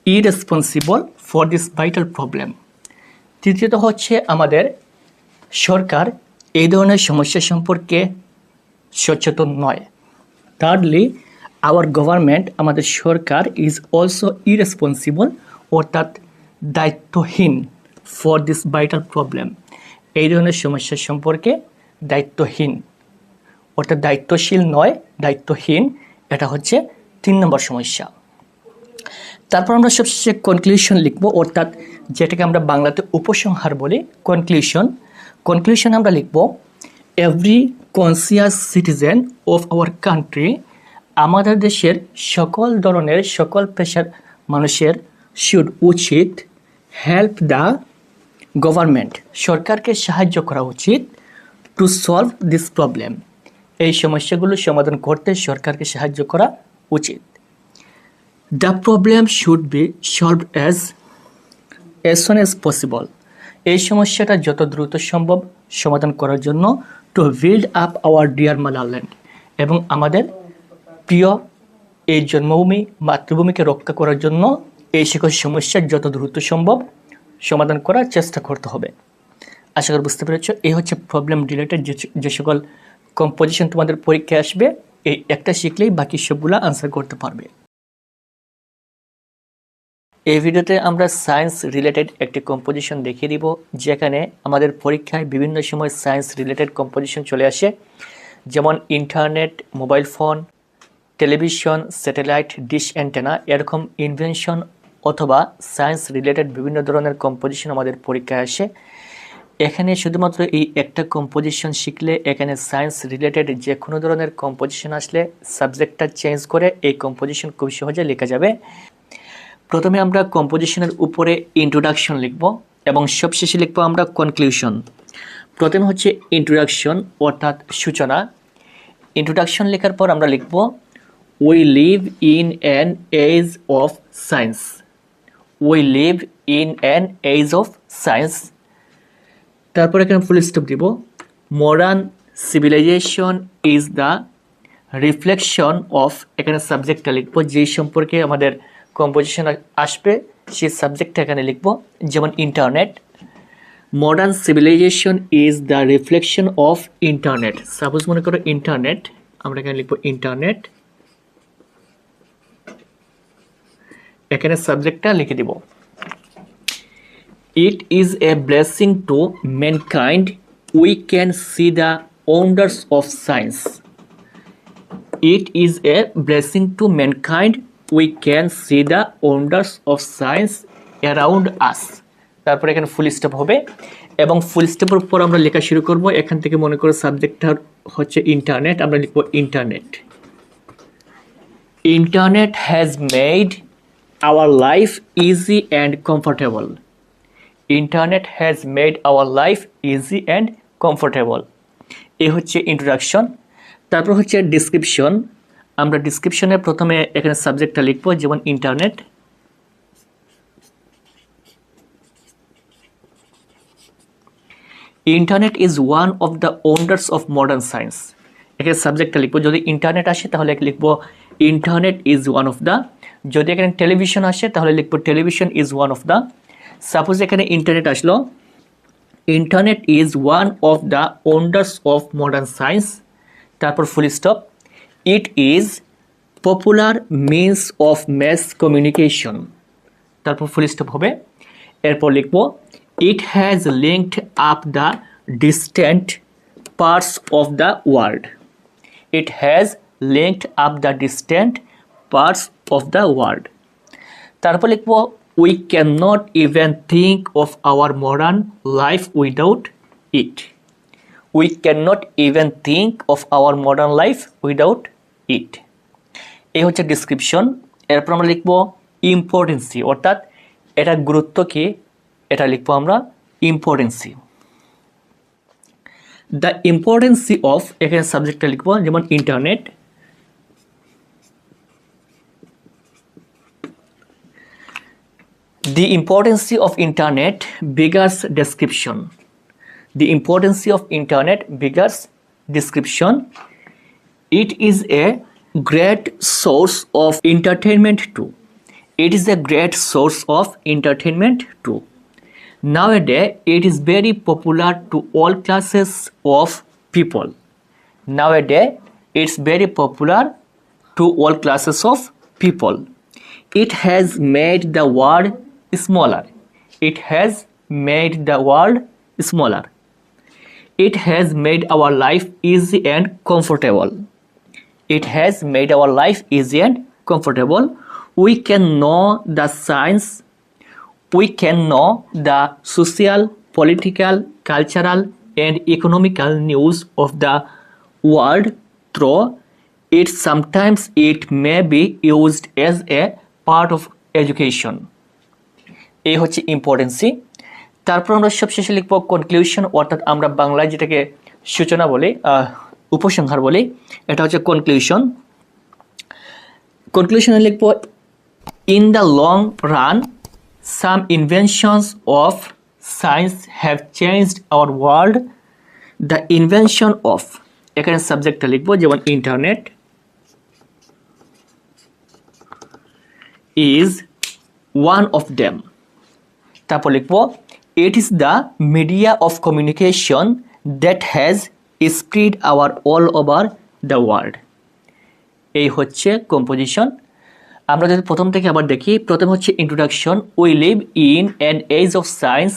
irresponsible for this vital problem. তৃতীয়ত হচ্ছে আমাদের সরকার এই ধরনের সমস্যা সম্পর্কে সচেতন নয়। থার্ডলি, আওয়ার গভর্নমেন্ট, আমাদের সরকার ইজ অলসো ইরেসপন্সিবল অর্থাৎ দায়িত্বহীন ফর দিস ভাইটাল প্রবলেম, এই ধরনের সমস্যা সম্পর্কে দায়িত্বহীন অর্থাৎ দায়িত্বশীল নয়, দায়িত্বহীন, এটা হচ্ছে 3 নম্বর সমস্যা। তারপর আমরা সবশেষে কনক্লুশন লিখব, অর্থাৎ যেটাকে আমরা বাংলাতে উপসংহার বলি, কনক্লুশন আমরা লিখব, every conscious citizen of our country, আমাদের দেশের সকল ধরনের সকল পেশার মানুষের উচিত হেল্প দ্য গভর্নমেন্ট, সরকারকে সাহায্য করা উচিত, টু সলভ দিস প্রবলেম, এই সমস্যাগুলো সমাধান করতে সরকারকে সাহায্য করা উচিত। The problem should be solved as soon as possible, এই সমস্যাটা যত দ্রুত সম্ভব সমাধান করার জন্য, to build up our dear motherland, এবং আমাদের প্রিয় এই জন্মভূমি মাতৃভূমিকে রক্ষা করার জন্য এই সকল সমস্যার যত দ্রুত সম্ভব সমাধান করার চেষ্টা করতে হবে। আশা করি বুঝতে পেরেছ। এই হচ্ছে প্রবলেম রিলেটেড যে সকল কম্পোজিশন তোমাদের পরীক্ষায় আসবে, এই একটা শিখলেই বাকি সবগুলো আনসার করতে পারবে। এই ভিডিওতে আমরা সায়েন্স রিলেটেড একটি কম্পোজিশন দেখিয়ে দিব, যেখানে আমাদের পরীক্ষায় বিভিন্ন সময় সায়েন্স রিলেটেড কম্পোজিশন চলে আসে, যেমন internet, mobile phone, television, satellite, dish antenna, এরকম ইনভেনশন অথবা সায়েন্স রিলেটেড বিভিন্ন ধরনের কম্পোজিশন আমাদের পরীক্ষায় আসে। এখানে শুধুমাত্র এই একটা কম্পোজিশন শিখলে, এখানে সায়েন্স রিলেটেড যে কোনো ধরনের কম্পোজিশন আসলে সাবজেক্টটা চেঞ্জ করে এই কম্পোজিশন খুব সহজে লেখা যাবে। প্রথমে আমরা কম্পোজিশনের উপরে ইন্ট্রোডাকশন লিখব এবং সবশেষে লিখব আমরা কনক্লুশন। প্রথমে হচ্ছে ইন্ট্রোডাকশন অর্থাৎ সূচনা। ইন্ট্রোডাকশন লেখার পর আমরা লিখব, we live in an age of science, we live in an age of science. তারপর এখানে ফুল স্টপ দিব, modern civilization is the reflection of, এখানে সাবজেক্টটা লিখব, যেই সম্পর্কে আমাদের কম্পোজিশন আসবে সেই সাবজেক্টটা এখানে লিখব, যেমন internet. Modern civilization is the reflection of internet, suppose মনে করো ইন্টারনেট, আমরা এখানে লিখব ইন্টারনেট, এখানে সাবজেক্টটা লিখে দিব। It is a blessing to mankind, we can see the wonders of science. It is a blessing to mankind, we can see the wonders of science around us. তারপর এখানে ফুল স্টপ হবে এবং ফুল স্টপের পর আমরা লেখা শুরু করব। এখান থেকে মনে করো সাবজেক্টটা হচ্ছে ইন্টারনেট, আমরা লিখব internet. Internet has made our life easy and comfortable. Internet has made our life easy and comfortable. এই হচ্ছে ইন্ট্রোডাকশন। তারপর হচ্ছে ডিসক্রিপশন। আমরা ডিসক্রিপশনে প্রথমে এখানে সাবজেক্টটা লিখব, যেমন internet. Internet is one of the wonders of modern science, এখানে সাবজেক্টটা লিখব। যদি ইন্টারনেট আসে তাহলে লিখব internet is one of the, যদি এখানে টেলিভিশন আসে তাহলে লিখব television is one of the. সাপোজ এখানে ইন্টারনেট আসলো, internet is one of the wonders of modern science, তারপর full stop. It is popular means of mass communication, তারপর ফুল স্টপ হবে। এরপর লিখব It has linked up the distant parts of the world. It has linked up the distant parts of the world. তারপর লিখব we cannot even think of our modern life without it. We cannot even think of our modern life without it. এই হচ্ছে description. এরপর আমরা লিখব importancy, অর্থাৎ এটা গুরুত্ব কি, এটা লিখব আমরা ইম্পর্টেন্সি। দ্য ইম্পর্টেন্সি অফ, এখানে সাবজেক্টটা লিখব যেমন internet. The importance of internet beggars description. The importance of internet beggars description. It is a great source of entertainment too. It is a great source of entertainment too. Nowadays, it is very popular to all classes of people. Nowadays, it's very popular to all classes of people. It has made the world smaller. It has made the world smaller. It has made our life easy and comfortable. It has made our life easy and comfortable. We can know the science. We can know the social, political, cultural, and economical news of the world through it. Sometimes it may be used as a part of education. এই হচ্ছে importancy. তারপর আমরা সবশেষে লিখব conclusion, অর্থাৎ আমরা বাংলায় যেটাকে সূচনা বলি, উপসংহার বলি, এটা হচ্ছে কনক্লুশন। কনক্লুশনে লিখব in the long run some inventions of science have changed our world. The invention of, এখানে সাবজেক্টটা লিখব যেমন internet is one of them. তারপর লিখব it is the media of communication that has spread hour all over the world. এই হচ্ছে composition. আমরা যদি প্রথম থেকে আবার দেখি, প্রথম হচ্ছে introduction. We live in an age of science,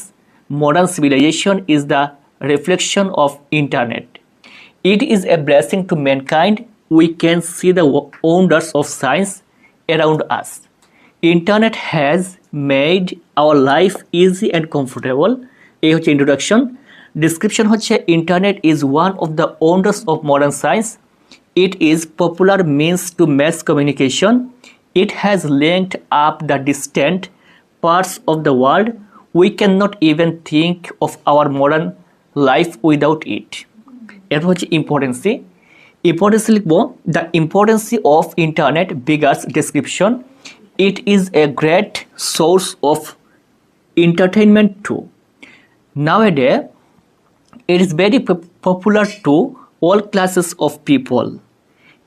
modern civilization is the reflection of internet. It is a blessing to mankind, we can see the wonders of science around us. Internet has made our life easy and comfortable. এই হচ্ছে introduction. Description হচ্ছে internet is one of the wonders of modern science. It is popular means to mass communication. It has linked up the distant parts of the world. We cannot even think of our modern life without it. এরপর হচ্ছে importancy. Importancy লিখব the importancy of internet বিগার্স description. It is a great source of entertainment too. Nowadays, it is very popular to all classes of people.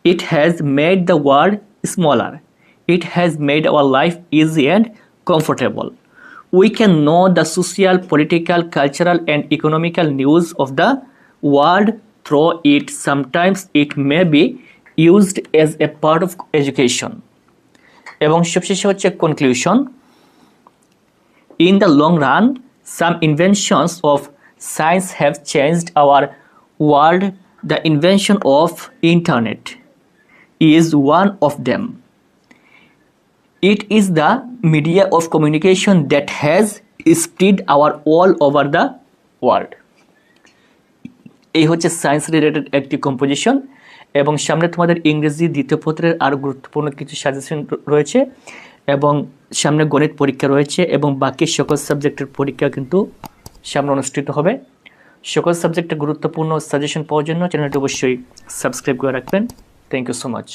It has made the world smaller. It has made our life easy and comfortable. We can know the social, political, cultural, and economical news of the world through it. Sometimes it may be used as a part of education. এবং সবশেষে হচ্ছে conclusion. In the long run, some inventions of science have changed our world. The invention of internet is one of them. It is the media of communication that has spread our all over the world. এই হচ্ছে science related একটি composition. এবং সামনে তোমাদের ইংরেজি দ্বিতীয় পত্রের আরও গুরুত্বপূর্ণ কিছু সাজেশন রয়েছে, এবং সামনে গণিত পরীক্ষা রয়েছে, এবং বাকি সকল সাবজেক্টের পরীক্ষা কিন্তু সামনে অনুষ্ঠিত হবে। সকল সাবজেক্টে গুরুত্বপূর্ণ সাজেশন পাওয়ার জন্য চ্যানেলটি অবশ্যই সাবস্ক্রাইব করে রাখবেন। Thank you so much.